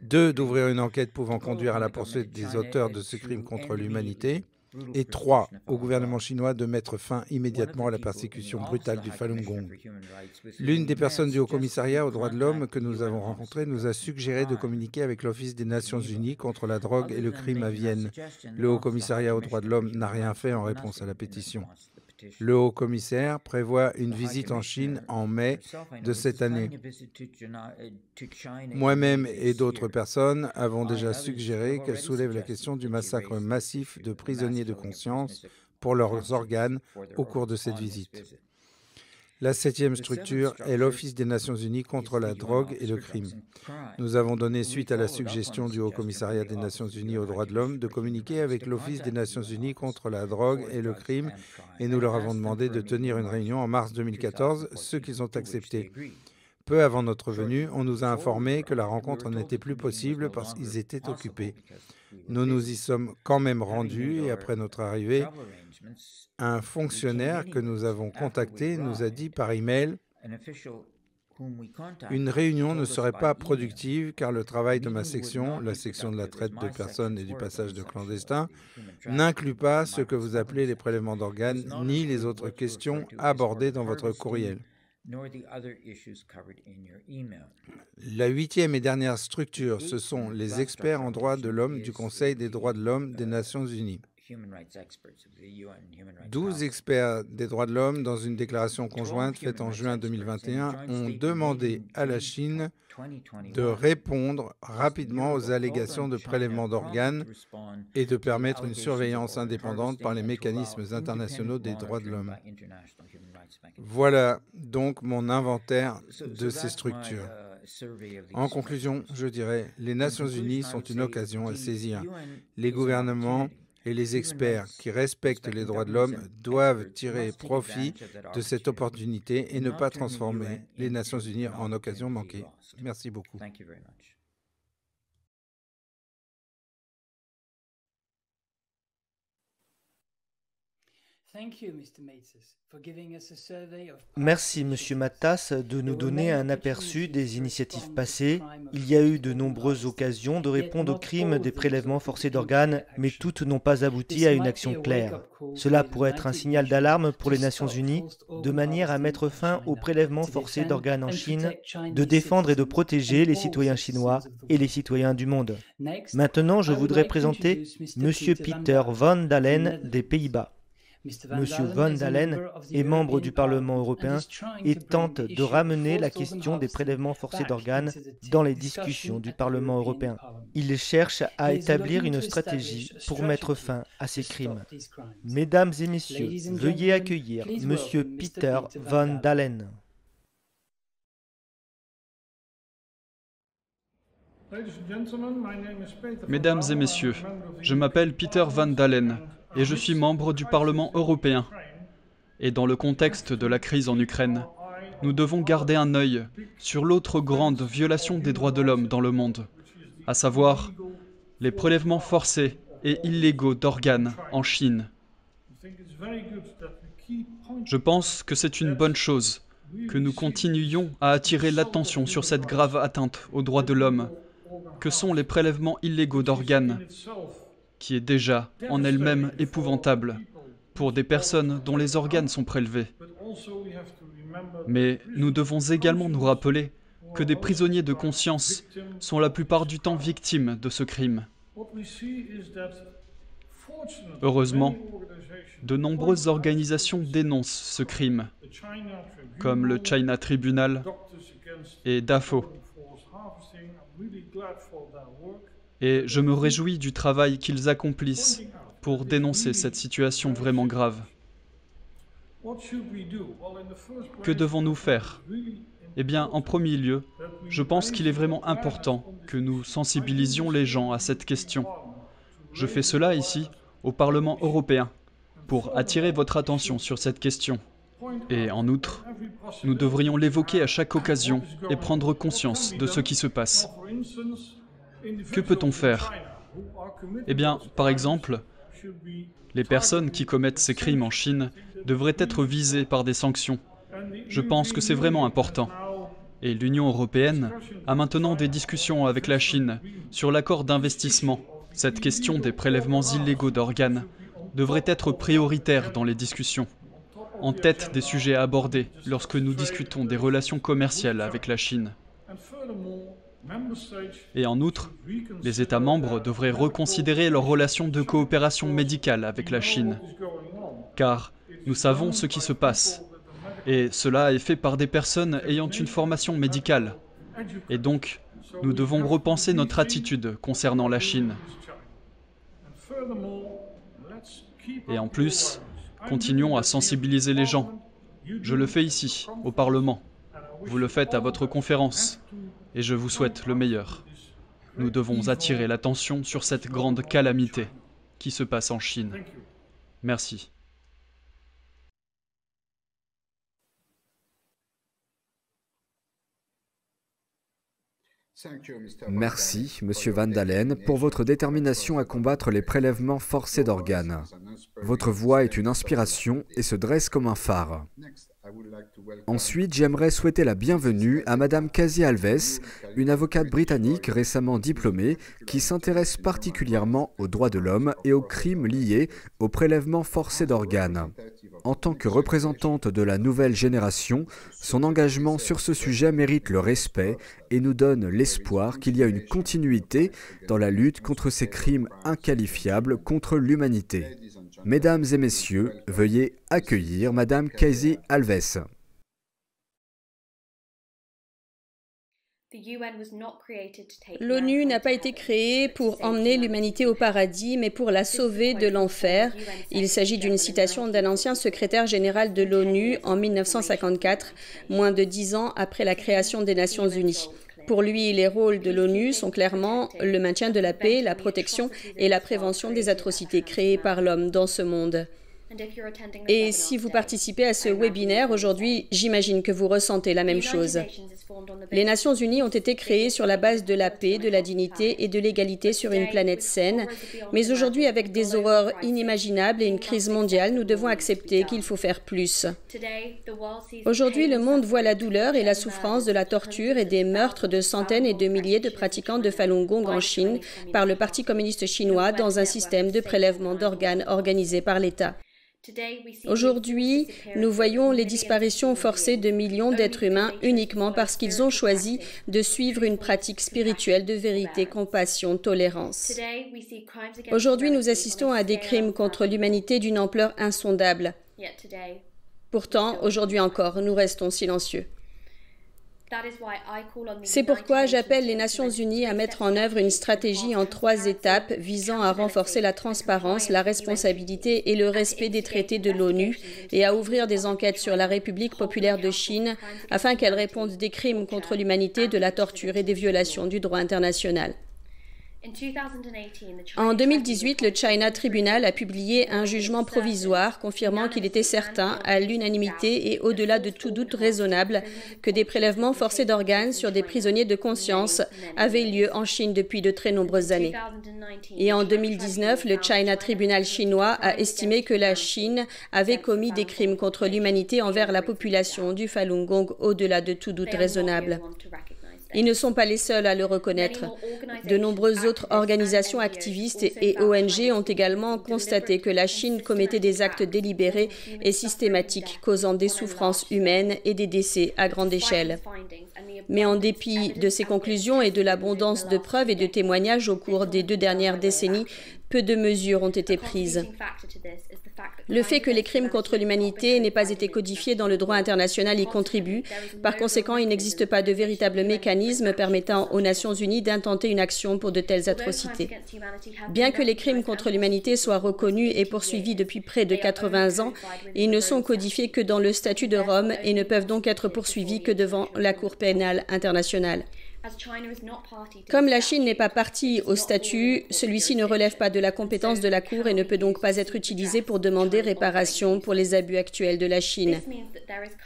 2. d'ouvrir une enquête pouvant conduire à la poursuite des auteurs de ce crime contre l'humanité, et 3. au gouvernement chinois de mettre fin immédiatement à la persécution brutale du Falun Gong. L'une des personnes du Haut Commissariat aux droits de l'homme que nous avons rencontré nous a suggéré de communiquer avec l'Office des Nations Unies contre la drogue et le crime à Vienne. Le Haut Commissariat aux droits de l'homme n'a rien fait en réponse à la pétition. Le Haut Commissaire prévoit une visite en Chine en mai de cette année. Moi-même et d'autres personnes avons déjà suggéré qu'elle soulève la question du massacre massif de prisonniers de conscience pour leurs organes au cours de cette visite. La septième structure est l'Office des Nations Unies contre la drogue et le crime. Nous avons donné suite à la suggestion du Haut Commissariat des Nations Unies aux droits de l'homme de communiquer avec l'Office des Nations Unies contre la drogue et le crime et nous leur avons demandé de tenir une réunion en mars 2014, ce qu'ils ont accepté. Peu avant notre venue, on nous a informé que la rencontre n'était plus possible parce qu'ils étaient occupés. Nous nous y sommes quand même rendus et après notre arrivée, un fonctionnaire que nous avons contacté nous a dit par email « Une réunion ne serait pas productive car le travail de ma section, la section de la traite de personnes et du passage de clandestins, n'inclut pas ce que vous appelez les prélèvements d'organes ni les autres questions abordées dans votre courriel. » La huitième et dernière structure, ce sont les experts en droits de l'homme du Conseil des droits de l'homme des Nations Unies. 12 experts des droits de l'homme, dans une déclaration conjointe faite en juin 2021, ont demandé à la Chine de répondre rapidement aux allégations de prélèvement d'organes et de permettre une surveillance indépendante par les mécanismes internationaux des droits de l'homme. Voilà donc mon inventaire de ces structures. En conclusion, je dirais, les Nations Unies sont une occasion à saisir. Les gouvernements et les experts qui respectent les droits de l'homme doivent tirer profit de cette opportunité et ne pas transformer les Nations Unies en occasion manquée. Merci beaucoup. Merci, Monsieur Matas, de nous donner un aperçu des initiatives passées. Il y a eu de nombreuses occasions de répondre aux crimes des prélèvements forcés d'organes, mais toutes n'ont pas abouti à une action claire. Cela pourrait être un signal d'alarme pour les Nations Unies, de manière à mettre fin aux prélèvements forcés d'organes en Chine, de défendre et de protéger les citoyens chinois et les citoyens du monde. Maintenant, je voudrais présenter Monsieur Peter van Dalen des Pays-Bas. M. Van Dalen est membre du Parlement européen et tente de ramener la question des prélèvements forcés d'organes dans les discussions du Parlement européen. Il cherche à établir une stratégie pour mettre fin à ces crimes. Mesdames et messieurs, veuillez accueillir M. Peter Van Dalen. Mesdames et messieurs, je m'appelle Peter Van Dalen et je suis membre du Parlement européen. Et dans le contexte de la crise en Ukraine, nous devons garder un œil sur l'autre grande violation des droits de l'homme dans le monde, à savoir les prélèvements forcés et illégaux d'organes en Chine. Je pense que c'est une bonne chose que nous continuions à attirer l'attention sur cette grave atteinte aux droits de l'homme que sont les prélèvements illégaux d'organes, qui est déjà en elle-même épouvantable pour des personnes dont les organes sont prélevés. Mais nous devons également nous rappeler que des prisonniers de conscience sont la plupart du temps victimes de ce crime. Heureusement, de nombreuses organisations dénoncent ce crime, comme le China Tribunal et DAFO. Et je me réjouis du travail qu'ils accomplissent pour dénoncer cette situation vraiment grave. Que devons-nous faire? Eh bien, en premier lieu, je pense qu'il est vraiment important que nous sensibilisions les gens à cette question. Je fais cela ici, au Parlement européen, pour attirer votre attention sur cette question. Et en outre, nous devrions l'évoquer à chaque occasion et prendre conscience de ce qui se passe. Que peut-on faire? Eh bien, par exemple, les personnes qui commettent ces crimes en Chine devraient être visées par des sanctions. Je pense que c'est vraiment important. Et l'Union européenne a maintenant des discussions avec la Chine sur l'accord d'investissement. Cette question des prélèvements illégaux d'organes devrait être prioritaire dans les discussions, en tête des sujets abordés lorsque nous discutons des relations commerciales avec la Chine. Et en outre, les États membres devraient reconsidérer leurs relations de coopération médicale avec la Chine, car nous savons ce qui se passe, et cela est fait par des personnes ayant une formation médicale. Et donc, nous devons repenser notre attitude concernant la Chine. Et en plus, continuons à sensibiliser les gens. Je le fais ici, au Parlement. Vous le faites à votre conférence. Et je vous souhaite le meilleur. Nous devons attirer l'attention sur cette grande calamité qui se passe en Chine. Merci. Merci, Monsieur Van Dalen, pour votre détermination à combattre les prélèvements forcés d'organes. Votre voix est une inspiration et se dresse comme un phare. Ensuite, j'aimerais souhaiter la bienvenue à Madame Kazi Alves, une avocate britannique récemment diplômée qui s'intéresse particulièrement aux droits de l'homme et aux crimes liés aux prélèvements forcés d'organes. En tant que représentante de la nouvelle génération, son engagement sur ce sujet mérite le respect et nous donne l'espoir qu'il y a une continuité dans la lutte contre ces crimes inqualifiables contre l'humanité. Mesdames et messieurs, veuillez accueillir Madame Kazi Alves. L'ONU n'a pas été créée pour emmener l'humanité au paradis, mais pour la sauver de l'enfer. Il s'agit d'une citation d'un ancien secrétaire général de l'ONU en 1954, moins de 10 ans après la création des Nations Unies. Pour lui, les rôles de l'ONU sont clairement le maintien de la paix, la protection et la prévention des atrocités créées par l'homme dans ce monde. Et si vous participez à ce webinaire aujourd'hui, j'imagine que vous ressentez la même chose. Les Nations Unies ont été créées sur la base de la paix, de la dignité et de l'égalité sur une planète saine. Mais aujourd'hui, avec des horreurs inimaginables et une crise mondiale, nous devons accepter qu'il faut faire plus. Aujourd'hui, le monde voit la douleur et la souffrance de la torture et des meurtres de centaines et de milliers de pratiquants de Falun Gong en Chine par le Parti communiste chinois dans un système de prélèvement d'organes organisé par l'État. Aujourd'hui, nous voyons les disparitions forcées de millions d'êtres humains uniquement parce qu'ils ont choisi de suivre une pratique spirituelle de vérité, compassion, tolérance. Aujourd'hui, nous assistons à des crimes contre l'humanité d'une ampleur insondable. Pourtant, aujourd'hui encore, nous restons silencieux. C'est pourquoi j'appelle les Nations Unies à mettre en œuvre une stratégie en 3 étapes visant à renforcer la transparence, la responsabilité et le respect des traités de l'ONU et à ouvrir des enquêtes sur la République populaire de Chine afin qu'elle réponde des crimes contre l'humanité, de la torture et des violations du droit international. En 2018, le China Tribunal a publié un jugement provisoire confirmant qu'il était certain, à l'unanimité et au-delà de tout doute raisonnable, que des prélèvements forcés d'organes sur des prisonniers de conscience avaient lieu en Chine depuis de très nombreuses années. Et en 2019, le China Tribunal chinois a estimé que la Chine avait commis des crimes contre l'humanité envers la population du Falun Gong au-delà de tout doute raisonnable. Ils ne sont pas les seuls à le reconnaître. De nombreuses autres organisations activistes et ONG ont également constaté que la Chine commettait des actes délibérés et systématiques causant des souffrances humaines et des décès à grande échelle. Mais en dépit de ces conclusions et de l'abondance de preuves et de témoignages au cours des 2 dernières décennies, peu de mesures ont été prises. Le fait que les crimes contre l'humanité n'aient pas été codifiés dans le droit international y contribue. Par conséquent, il n'existe pas de véritable mécanisme permettant aux Nations Unies d'intenter une action pour de telles atrocités. Bien que les crimes contre l'humanité soient reconnus et poursuivis depuis près de 80 ans, ils ne sont codifiés que dans le statut de Rome et ne peuvent donc être poursuivis que devant la Cour pénale internationale. Comme la Chine n'est pas partie au statut, celui-ci ne relève pas de la compétence de la Cour et ne peut donc pas être utilisé pour demander réparation pour les abus actuels de la Chine.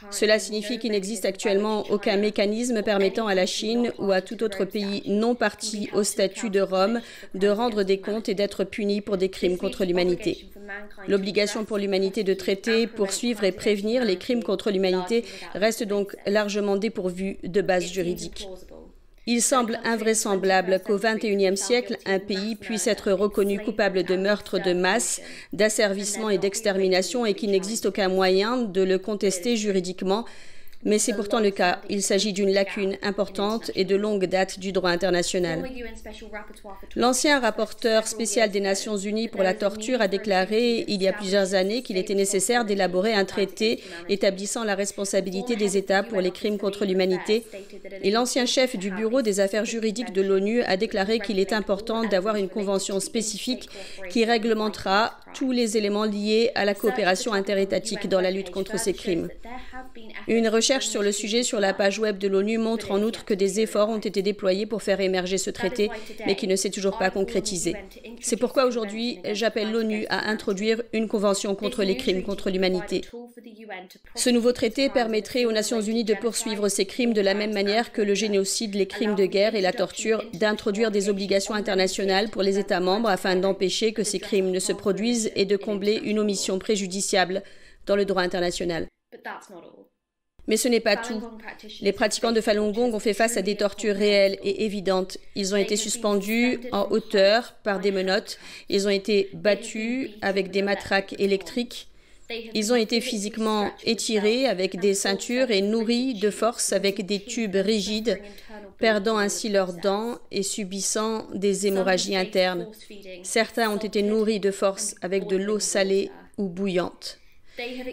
Cela signifie qu'il n'existe actuellement aucun mécanisme permettant à la Chine ou à tout autre pays non parti au statut de Rome de rendre des comptes et d'être puni pour des crimes contre l'humanité. L'obligation pour l'humanité de traiter, poursuivre et prévenir les crimes contre l'humanité reste donc largement dépourvue de base juridique. Il semble invraisemblable qu'au XXIe siècle, un pays puisse être reconnu coupable de meurtre de masse, d'asservissement et d'extermination et qu'il n'existe aucun moyen de le contester juridiquement. Mais c'est pourtant le cas. Il s'agit d'une lacune importante et de longue date du droit international. L'ancien rapporteur spécial des Nations Unies pour la torture a déclaré il y a plusieurs années qu'il était nécessaire d'élaborer un traité établissant la responsabilité des États pour les crimes contre l'humanité. Et l'ancien chef du Bureau des affaires juridiques de l'ONU a déclaré qu'il est important d'avoir une convention spécifique qui réglementera tous les éléments liés à la coopération interétatique dans la lutte contre ces crimes. Une recherche sur le sujet sur la page web de l'ONU montre en outre que des efforts ont été déployés pour faire émerger ce traité, mais qui ne s'est toujours pas concrétisé. C'est pourquoi aujourd'hui, j'appelle l'ONU à introduire une convention contre les crimes contre l'humanité. Ce nouveau traité permettrait aux Nations Unies de poursuivre ces crimes de la même manière que le génocide, les crimes de guerre et la torture, d'introduire des obligations internationales pour les États membres afin d'empêcher que ces crimes ne se produisent et de combler une omission préjudiciable dans le droit international. Mais ce n'est pas tout. Les pratiquants de Falun Gong ont fait face à des tortures réelles et évidentes. Ils ont été suspendus en hauteur par des menottes. Ils ont été battus avec des matraques électriques. Ils ont été physiquement étirés avec des ceintures et nourris de force avec des tubes rigides, perdant ainsi leurs dents et subissant des hémorragies internes. Certains ont été nourris de force avec de l'eau salée ou bouillante.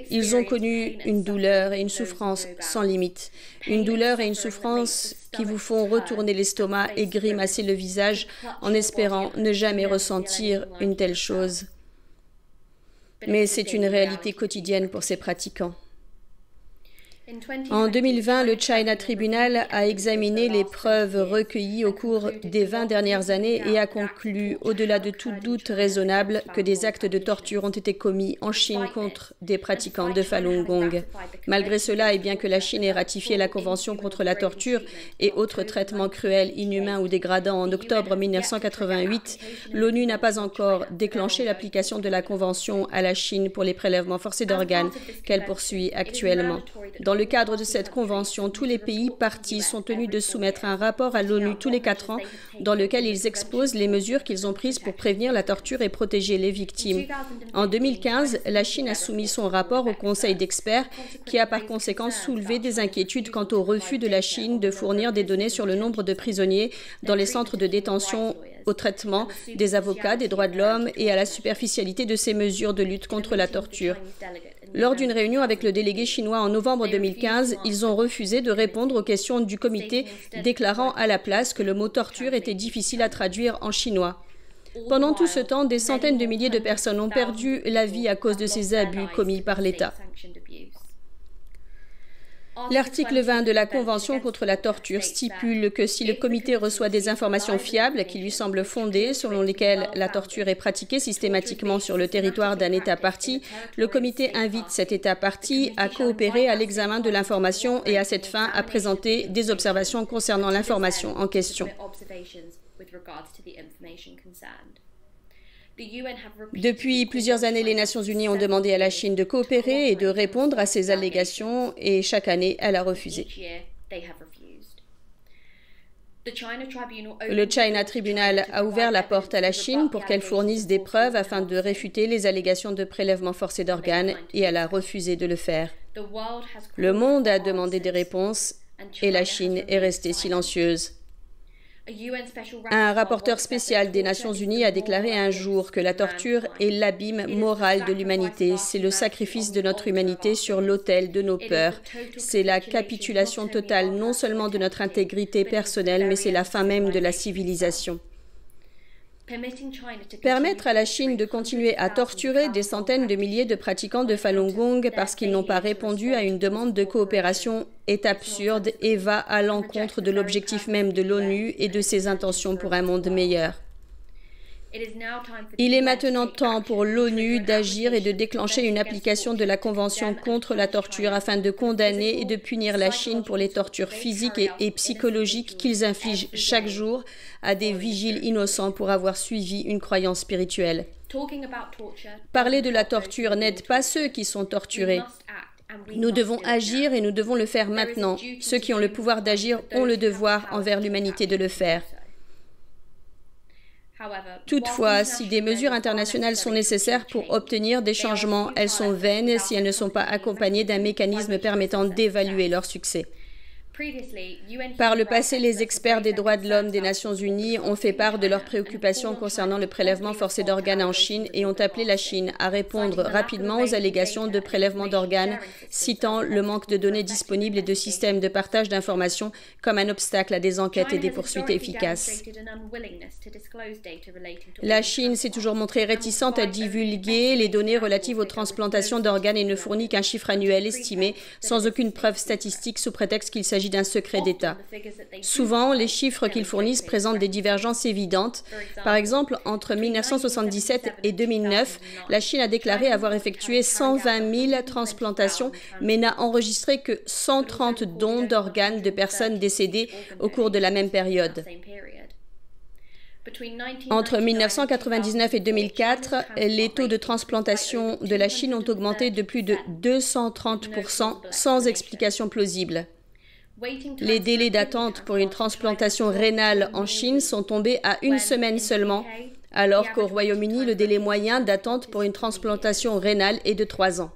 Ils ont connu une douleur et une souffrance sans limite. Une douleur et une souffrance qui vous font retourner l'estomac et grimacer le visage en espérant ne jamais ressentir une telle chose. Mais c'est une réalité quotidienne pour ces pratiquants. En 2020, le China Tribunal a examiné les preuves recueillies au cours des 20 dernières années et a conclu, au-delà de tout doute raisonnable, que des actes de torture ont été commis en Chine contre des pratiquants de Falun Gong. Malgré cela, et bien que la Chine ait ratifié la Convention contre la torture et autres traitements cruels, inhumains ou dégradants en octobre 1988, l'ONU n'a pas encore déclenché l'application de la Convention à la Chine pour les prélèvements forcés d'organes qu'elle poursuit actuellement. Dans le cadre de cette convention, tous les pays partis sont tenus de soumettre un rapport à l'ONU tous les 4 ans dans lequel ils exposent les mesures qu'ils ont prises pour prévenir la torture et protéger les victimes. En 2015, la Chine a soumis son rapport au Conseil d'experts qui a par conséquent soulevé des inquiétudes quant au refus de la Chine de fournir des données sur le nombre de prisonniers dans les centres de détention, au traitement des avocats, des droits de l'homme et à la superficialité de ces mesures de lutte contre la torture. Lors d'une réunion avec le délégué chinois en novembre 2015, ils ont refusé de répondre aux questions du comité, déclarant à la place que le mot torture était difficile à traduire en chinois. Pendant tout ce temps, des centaines de milliers de personnes ont perdu la vie à cause de ces abus commis par l'État. L'article 20 de la Convention contre la torture stipule que si le comité reçoit des informations fiables qui lui semblent fondées, selon lesquelles la torture est pratiquée systématiquement sur le territoire d'un État partie, le comité invite cet État partie à coopérer à l'examen de l'information et à cette fin à présenter des observations concernant l'information en question. Depuis plusieurs années, les Nations Unies ont demandé à la Chine de coopérer et de répondre à ces allégations et chaque année, elle a refusé. Le China Tribunal a ouvert la porte à la Chine pour qu'elle fournisse des preuves afin de réfuter les allégations de prélèvement forcé d'organes et elle a refusé de le faire. Le monde a demandé des réponses et la Chine est restée silencieuse. Un rapporteur spécial des Nations Unies a déclaré un jour que la torture est l'abîme moral de l'humanité. C'est le sacrifice de notre humanité sur l'autel de nos peurs. C'est la capitulation totale non seulement de notre intégrité personnelle, mais c'est la fin même de la civilisation. Permettre à la Chine de continuer à torturer des centaines de milliers de pratiquants de Falun Gong parce qu'ils n'ont pas répondu à une demande de coopération est absurde et va à l'encontre de l'objectif même de l'ONU et de ses intentions pour un monde meilleur. Il est maintenant temps pour l'ONU d'agir et de déclencher une application de la Convention contre la torture afin de condamner et de punir la Chine pour les tortures physiques et psychologiques qu'ils infligent chaque jour à des vigiles innocents pour avoir suivi une croyance spirituelle. Parler de la torture n'aide pas ceux qui sont torturés. Nous devons agir et nous devons le faire maintenant. Ceux qui ont le pouvoir d'agir ont le devoir envers l'humanité de le faire. Toutefois, si des mesures internationales sont nécessaires pour obtenir des changements, elles sont vaines si elles ne sont pas accompagnées d'un mécanisme permettant d'évaluer leur succès. Par le passé, les experts des droits de l'homme des Nations Unies ont fait part de leurs préoccupations concernant le prélèvement forcé d'organes en Chine et ont appelé la Chine à répondre rapidement aux allégations de prélèvement d'organes, citant le manque de données disponibles et de systèmes de partage d'informations comme un obstacle à des enquêtes et des poursuites efficaces. La Chine s'est toujours montrée réticente à divulguer les données relatives aux transplantations d'organes et ne fournit qu'un chiffre annuel estimé sans aucune preuve statistique sous prétexte qu'il s'agit d'un secret d'État. Souvent, les chiffres qu'ils fournissent présentent des divergences évidentes. Par exemple, entre 1977 et 2009, la Chine a déclaré avoir effectué 120 000 transplantations, mais n'a enregistré que 130 dons d'organes de personnes décédées au cours de la même période. Entre 1999 et 2004, les taux de transplantation de la Chine ont augmenté de plus de 230% sans explication plausible. Les délais d'attente pour une transplantation rénale en Chine sont tombés à 1 semaine seulement, alors qu'au Royaume-Uni, le délai moyen d'attente pour une transplantation rénale est de 3 ans.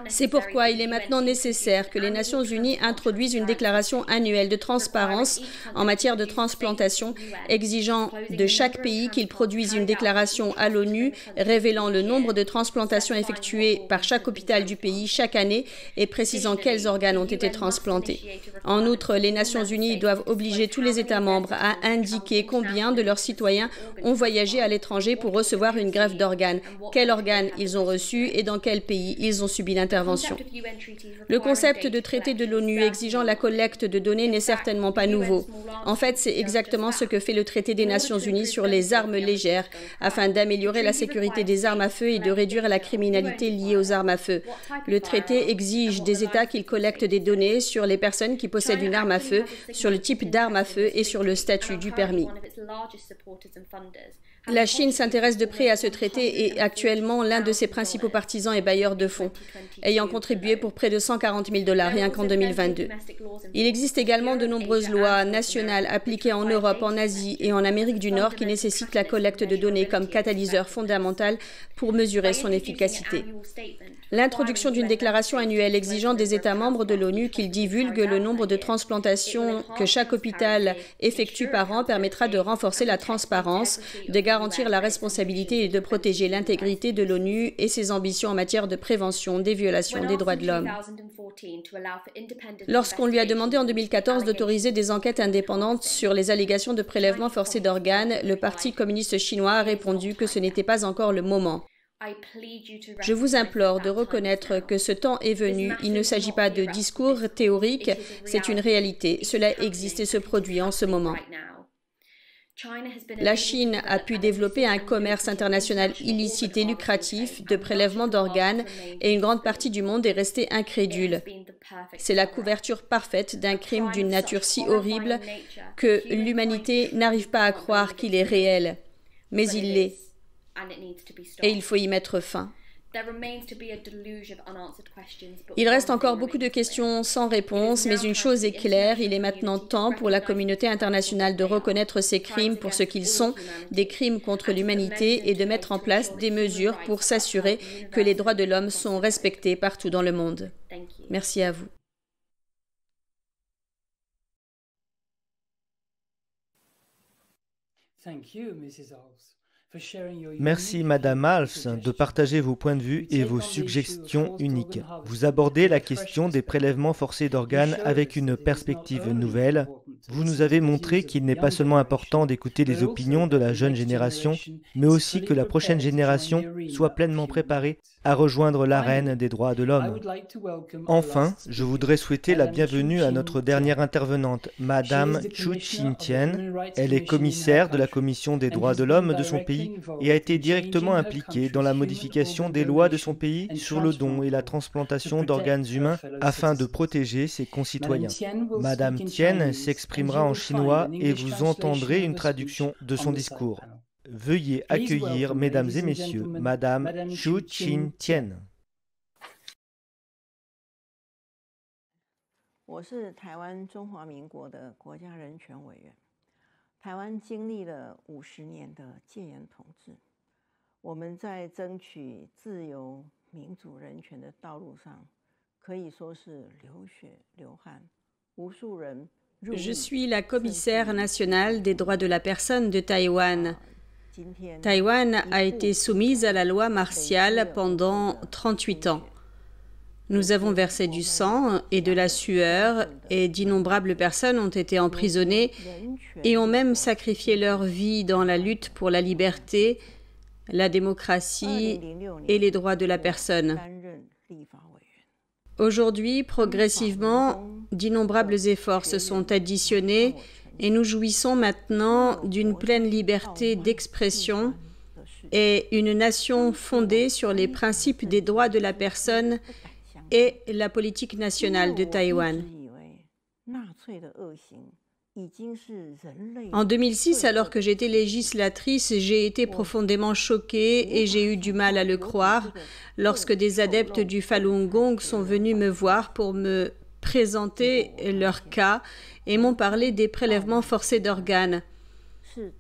C'est pourquoi il est maintenant nécessaire que les Nations Unies introduisent une déclaration annuelle de transparence en matière de transplantation, exigeant de chaque pays qu'il produise une déclaration à l'ONU révélant le nombre de transplantations effectuées par chaque hôpital du pays chaque année et précisant quels organes ont été transplantés. En outre, les Nations Unies doivent obliger tous les États membres à indiquer combien de leurs citoyens ont voyagé à l'étranger pour recevoir une greffe d'organes, quels organes ils ont reçus et dans quel pays ils ont subi l'intervention. Le concept de traité de l'ONU exigeant la collecte de données n'est certainement pas nouveau. En fait, c'est exactement ce que fait le traité des Nations Unies sur les armes légères, afin d'améliorer la sécurité des armes à feu et de réduire la criminalité liée aux armes à feu. Le traité exige des États qu'ils collectent des données sur les personnes qui possèdent une arme à feu, sur le type d'arme à feu et sur le statut du permis. La Chine s'intéresse de près à ce traité et est actuellement l'un de ses principaux partisans et bailleurs de fonds, ayant contribué pour près de 140 000 $ rien qu'en 2022. Il existe également de nombreuses lois nationales appliquées en Europe, en Asie et en Amérique du Nord qui nécessitent la collecte de données comme catalyseur fondamental pour mesurer son efficacité. L'introduction d'une déclaration annuelle exigeant des États membres de l'ONU qu'ils divulguent le nombre de transplantations que chaque hôpital effectue par an permettra de renforcer la transparence, de garantir la responsabilité et de protéger l'intégrité de l'ONU et ses ambitions en matière de prévention des violations des droits de l'homme. Lorsqu'on lui a demandé en 2014 d'autoriser des enquêtes indépendantes sur les allégations de prélèvement forcé d'organes, le Parti communiste chinois a répondu que ce n'était pas encore le moment. Je vous implore de reconnaître que ce temps est venu. Il ne s'agit pas de discours théoriques, c'est une réalité. Cela existe et se produit en ce moment. La Chine a pu développer un commerce international illicite et lucratif de prélèvement d'organes et une grande partie du monde est restée incrédule. C'est la couverture parfaite d'un crime d'une nature si horrible que l'humanité n'arrive pas à croire qu'il est réel. Mais il l'est. Et il faut y mettre fin. Il reste encore beaucoup de questions sans réponse, mais une chose est claire, il est maintenant temps pour la communauté internationale de reconnaître ces crimes pour ce qu'ils sont, des crimes contre l'humanité, et de mettre en place des mesures pour s'assurer que les droits de l'homme sont respectés partout dans le monde. Merci à vous. Merci Madame Alves de partager vos points de vue et vos suggestions uniques. Vous abordez la question des prélèvements forcés d'organes avec une perspective nouvelle. Vous nous avez montré qu'il n'est pas seulement important d'écouter les opinions de la jeune génération, mais aussi que la prochaine génération soit pleinement préparée à rejoindre l'arène des droits de l'homme. Enfin, je voudrais souhaiter la bienvenue à notre dernière intervenante, Madame Chu Xin-Tien. Elle est commissaire de la Commission des droits de l'homme de son pays et a été directement impliquée dans la modification des lois de son pays sur le don et la transplantation d'organes humains afin de protéger ses concitoyens. Madame Tien s'exprimera en chinois et vous entendrez une traduction de son discours. Veuillez accueillir, mesdames et messieurs, Madame Chu Xin-Tien. 我是台湾中华民国的国家人权委员。台湾经历了50年的戒严统治，我们在争取自由、民主、人权的道路上，可以说是流血流汗，无数人。Je suis la commissaire nationale des droits de la personne de Taïwan. Taïwan a été soumise à la loi martiale pendant 38 ans. Nous avons versé du sang et de la sueur et d'innombrables personnes ont été emprisonnées et ont même sacrifié leur vie dans la lutte pour la liberté, la démocratie et les droits de la personne. Aujourd'hui, progressivement, d'innombrables efforts se sont additionnés et nous jouissons maintenant d'une pleine liberté d'expression et une nation fondée sur les principes des droits de la personne et la politique nationale de Taïwan. En 2006, alors que j'étais législatrice, j'ai été profondément choquée et j'ai eu du mal à le croire lorsque des adeptes du Falun Gong sont venus me voir pour me présenter leur cas et m'ont parlé des prélèvements forcés d'organes.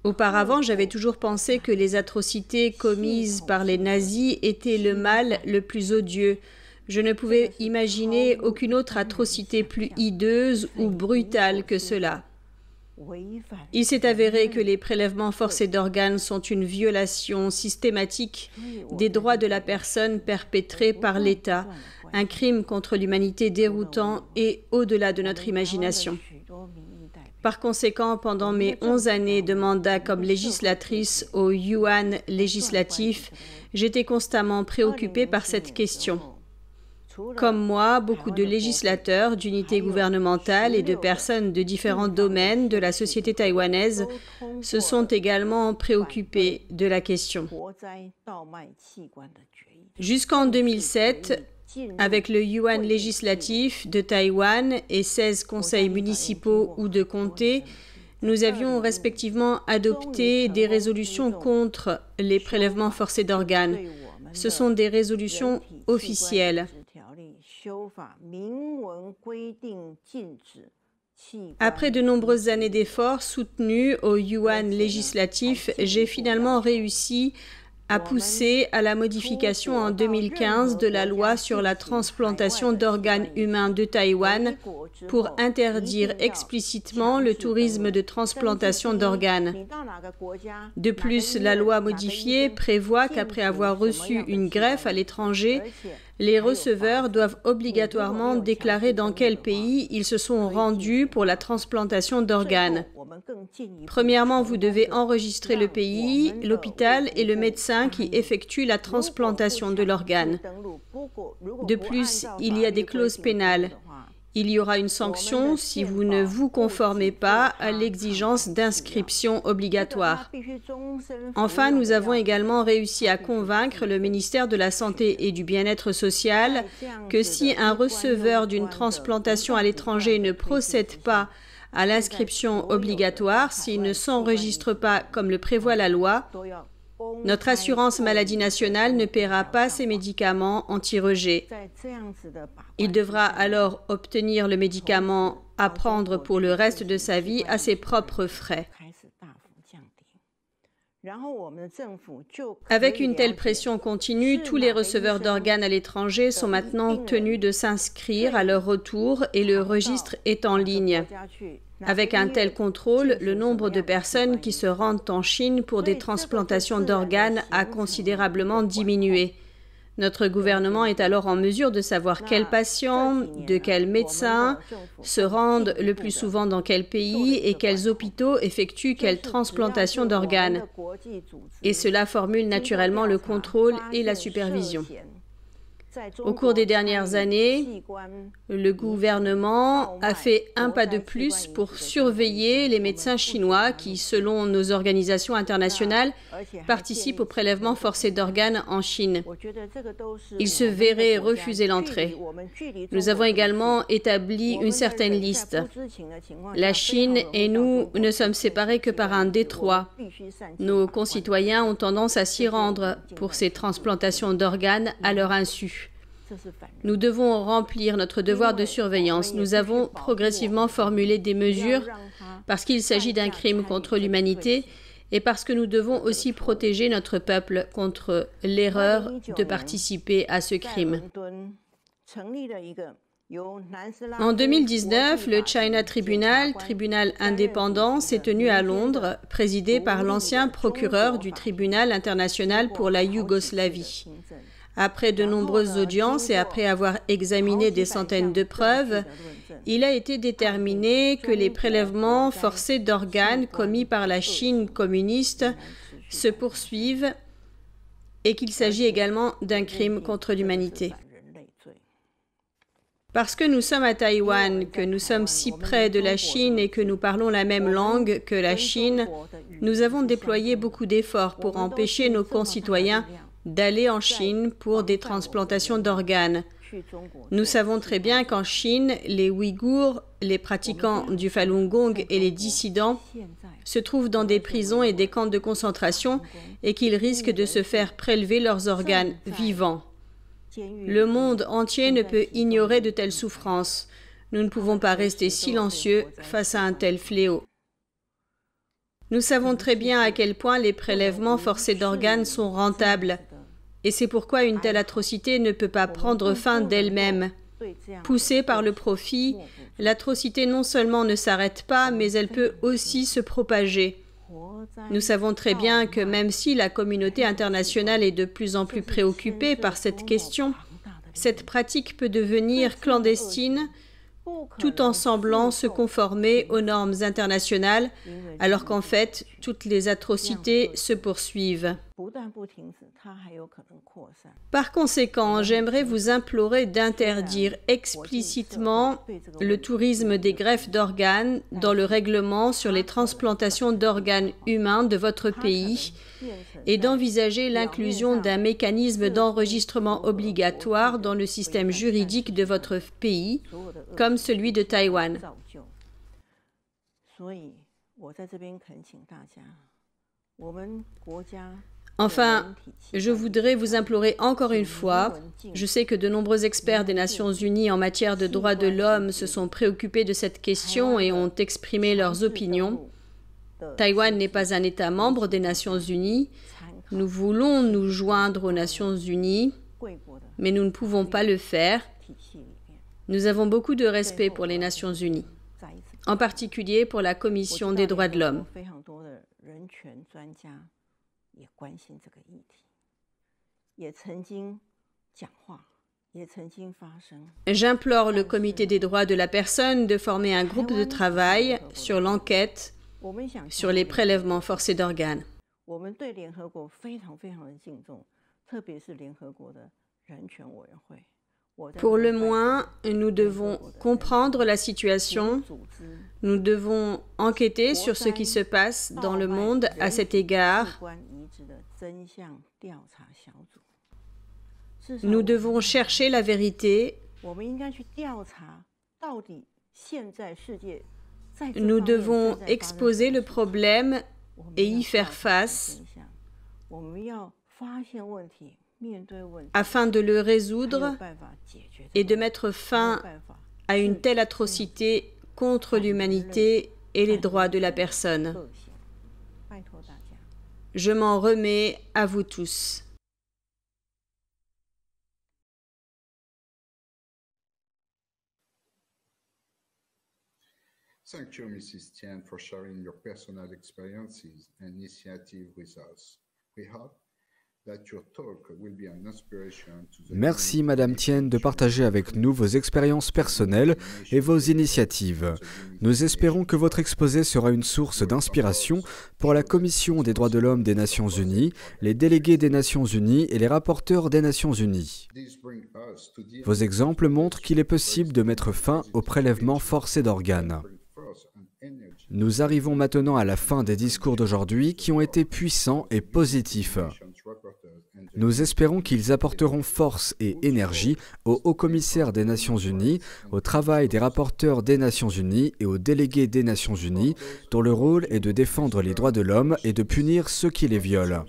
Auparavant, j'avais toujours pensé que les atrocités commises par les nazis étaient le mal le plus odieux. Je ne pouvais imaginer aucune autre atrocité plus hideuse ou brutale que cela. Il s'est avéré que les prélèvements forcés d'organes sont une violation systématique des droits de la personne perpétrée par l'État, un crime contre l'humanité déroutant et au-delà de notre imagination. Par conséquent, pendant mes 11 années de mandat comme législatrice au Yuan législatif, j'étais constamment préoccupée par cette question. Comme moi, beaucoup de législateurs, d'unités gouvernementales et de personnes de différents domaines de la société taïwanaise se sont également préoccupés de la question. Jusqu'en 2007, avec le Yuan législatif de Taïwan et 16 conseils municipaux ou de comté, nous avions respectivement adopté des résolutions contre les prélèvements forcés d'organes. Ce sont des résolutions officielles. Après de nombreuses années d'efforts soutenus au Yuan législatif, j'ai finalement réussi à pousser à la modification en 2015 de la loi sur la transplantation d'organes humains de Taïwan pour interdire explicitement le tourisme de transplantation d'organes. De plus, la loi modifiée prévoit qu'après avoir reçu une greffe à l'étranger, les receveurs doivent obligatoirement déclarer dans quel pays ils se sont rendus pour la transplantation d'organes. Premièrement, vous devez enregistrer le pays, l'hôpital et le médecin qui effectue la transplantation de l'organe. De plus, il y a des clauses pénales. Il y aura une sanction si vous ne vous conformez pas à l'exigence d'inscription obligatoire. Enfin, nous avons également réussi à convaincre le ministère de la Santé et du Bien-être social que si un receveur d'une transplantation à l'étranger ne procède pas à l'inscription obligatoire, s'il ne s'enregistre pas comme le prévoit la loi, notre assurance maladie nationale ne paiera pas ces médicaments anti-rejet. Il devra alors obtenir le médicament à prendre pour le reste de sa vie à ses propres frais. Avec une telle pression continue, tous les receveurs d'organes à l'étranger sont maintenant tenus de s'inscrire à leur retour et le registre est en ligne. Avec un tel contrôle, le nombre de personnes qui se rendent en Chine pour des transplantations d'organes a considérablement diminué. Notre gouvernement est alors en mesure de savoir quels patients, de quels médecins se rendent le plus souvent dans quel pays et quels hôpitaux effectuent quelle transplantation d'organes. Et cela formule naturellement le contrôle et la supervision. Au cours des dernières années, le gouvernement a fait un pas de plus pour surveiller les médecins chinois qui, selon nos organisations internationales, participent au prélèvement forcé d'organes en Chine. Ils se verraient refuser l'entrée. Nous avons également établi une certaine liste. La Chine et nous ne sommes séparés que par un détroit. Nos concitoyens ont tendance à s'y rendre pour ces transplantations d'organes à leur insu. Nous devons remplir notre devoir de surveillance. Nous avons progressivement formulé des mesures parce qu'il s'agit d'un crime contre l'humanité et parce que nous devons aussi protéger notre peuple contre l'erreur de participer à ce crime. En 2019, le China Tribunal, tribunal indépendant, s'est tenu à Londres, présidé par l'ancien procureur du tribunal international pour la Yougoslavie. Après de nombreuses audiences et après avoir examiné des centaines de preuves, il a été déterminé que les prélèvements forcés d'organes commis par la Chine communiste se poursuivent et qu'il s'agit également d'un crime contre l'humanité. Parce que nous sommes à Taïwan, que nous sommes si près de la Chine et que nous parlons la même langue que la Chine, nous avons déployé beaucoup d'efforts pour empêcher nos concitoyens d'aller en Chine pour des transplantations d'organes. Nous savons très bien qu'en Chine, les Ouïghours, les pratiquants du Falun Gong et les dissidents se trouvent dans des prisons et des camps de concentration et qu'ils risquent de se faire prélever leurs organes vivants. Le monde entier ne peut ignorer de telles souffrances. Nous ne pouvons pas rester silencieux face à un tel fléau. Nous savons très bien à quel point les prélèvements forcés d'organes sont rentables. Et c'est pourquoi une telle atrocité ne peut pas prendre fin d'elle-même. Poussée par le profit, l'atrocité non seulement ne s'arrête pas, mais elle peut aussi se propager. Nous savons très bien que même si la communauté internationale est de plus en plus préoccupée par cette question, cette pratique peut devenir clandestine tout en semblant se conformer aux normes internationales, alors qu'en fait, toutes les atrocités se poursuivent. Par conséquent, j'aimerais vous implorer d'interdire explicitement le tourisme des greffes d'organes dans le règlement sur les transplantations d'organes humains de votre pays et d'envisager l'inclusion d'un mécanisme d'enregistrement obligatoire dans le système juridique de votre pays, comme celui de Taïwan. Enfin, je voudrais vous implorer encore une fois, je sais que de nombreux experts des Nations Unies en matière de droits de l'homme se sont préoccupés de cette question et ont exprimé leurs opinions. Taïwan n'est pas un État membre des Nations Unies. Nous voulons nous joindre aux Nations Unies, mais nous ne pouvons pas le faire. Nous avons beaucoup de respect pour les Nations Unies, en particulier pour la Commission des droits de l'homme. J'implore le Comité des droits de la personne de former un groupe de travail sur l'enquête sur les prélèvements forcés d'organes. Pour le moins, nous devons comprendre la situation. Nous devons enquêter sur ce qui se passe dans le monde à cet égard. Nous devons chercher la vérité. Nous devons exposer le problème et y faire face afin de le résoudre et de mettre fin à une telle atrocité contre l'humanité et les droits de la personne. Je m'en remets à vous tous. Thank you, Mrs. Tian, for sharing your personal experiences and initiative with us. We hope that your talk will be an inspiration to the Merci Madame Tien de partager avec nous vos expériences personnelles et vos initiatives. Nous espérons que votre exposé sera une source d'inspiration pour la Commission des droits de l'homme des Nations Unies, les délégués des Nations Unies et les rapporteurs des Nations Unies. Vos exemples montrent qu'il est possible de mettre fin au prélèvement forcé d'organes. Nous arrivons maintenant à la fin des discours d'aujourd'hui qui ont été puissants et positifs. Nous espérons qu'ils apporteront force et énergie au Haut-Commissaire des Nations Unies, au travail des rapporteurs des Nations Unies et aux délégués des Nations Unies, dont le rôle est de défendre les droits de l'homme et de punir ceux qui les violent.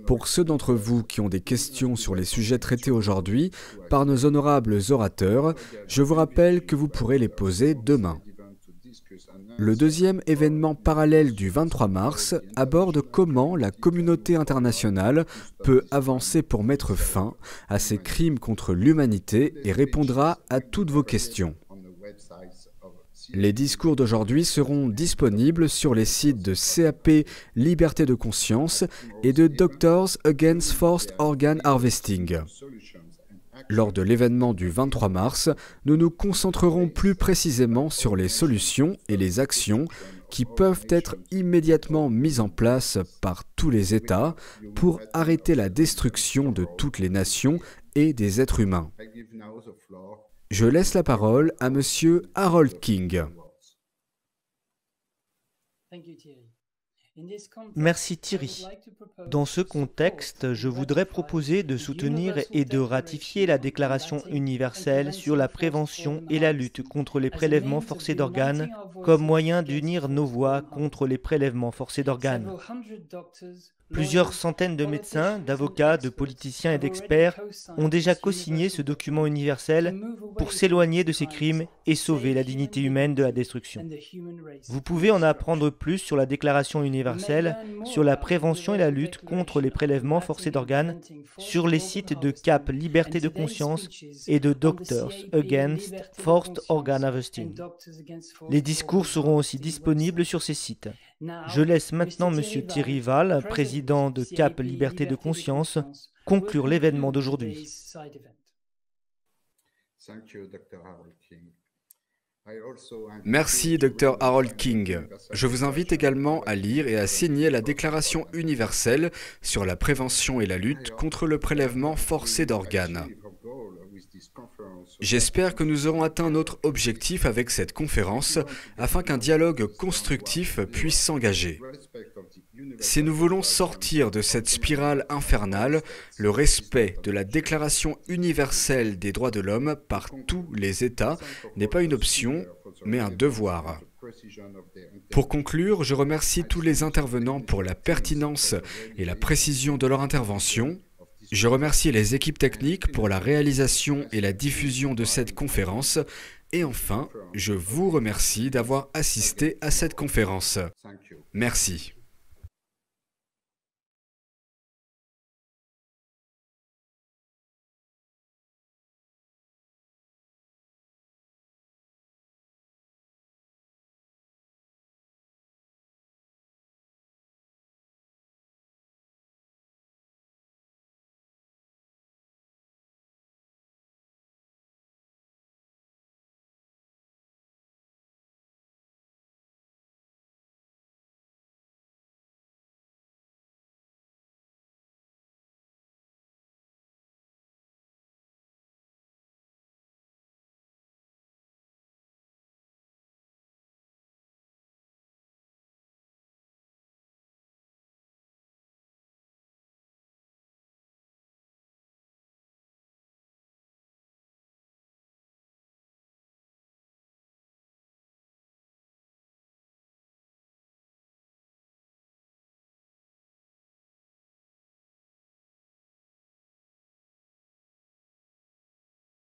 Pour ceux d'entre vous qui ont des questions sur les sujets traités aujourd'hui par nos honorables orateurs, je vous rappelle que vous pourrez les poser demain. Le deuxième événement parallèle du 23 mars aborde comment la communauté internationale peut avancer pour mettre fin à ces crimes contre l'humanité et répondra à toutes vos questions. Les discours d'aujourd'hui seront disponibles sur les sites de CAP Liberté de Conscience et de Doctors Against Forced Organ Harvesting. Lors de l'événement du 23 mars, nous nous concentrerons plus précisément sur les solutions et les actions qui peuvent être immédiatement mises en place par tous les États pour arrêter la destruction de toutes les nations et des êtres humains. Je laisse la parole à Monsieur Harold King. Merci Thierry. Dans ce contexte, je voudrais proposer de soutenir et de ratifier la Déclaration universelle sur la prévention et la lutte contre les prélèvements forcés d'organes comme moyen d'unir nos voix contre les prélèvements forcés d'organes. Plusieurs centaines de médecins, d'avocats, de politiciens et d'experts ont déjà co-signé ce document universel pour s'éloigner de ces crimes et sauver la dignité humaine de la destruction. Vous pouvez en apprendre plus sur la Déclaration universelle, sur la prévention et la lutte contre les prélèvements forcés d'organes, sur les sites de CAP Liberté de Conscience et de Doctors Against Forced Organ Harvesting. Les discours seront aussi disponibles sur ces sites. Je laisse maintenant M. Thierry Val, président de CAP Liberté de Conscience, conclure l'événement d'aujourd'hui. Merci, Dr. Harold King. Je vous invite également à lire et à signer la Déclaration universelle sur la prévention et la lutte contre le prélèvement forcé d'organes. J'espère que nous aurons atteint notre objectif avec cette conférence afin qu'un dialogue constructif puisse s'engager. Si nous voulons sortir de cette spirale infernale, le respect de la Déclaration universelle des droits de l'homme par tous les États n'est pas une option, mais un devoir. Pour conclure, je remercie tous les intervenants pour la pertinence et la précision de leur intervention. Je remercie les équipes techniques pour la réalisation et la diffusion de cette conférence. Et enfin, je vous remercie d'avoir assisté à cette conférence. Merci.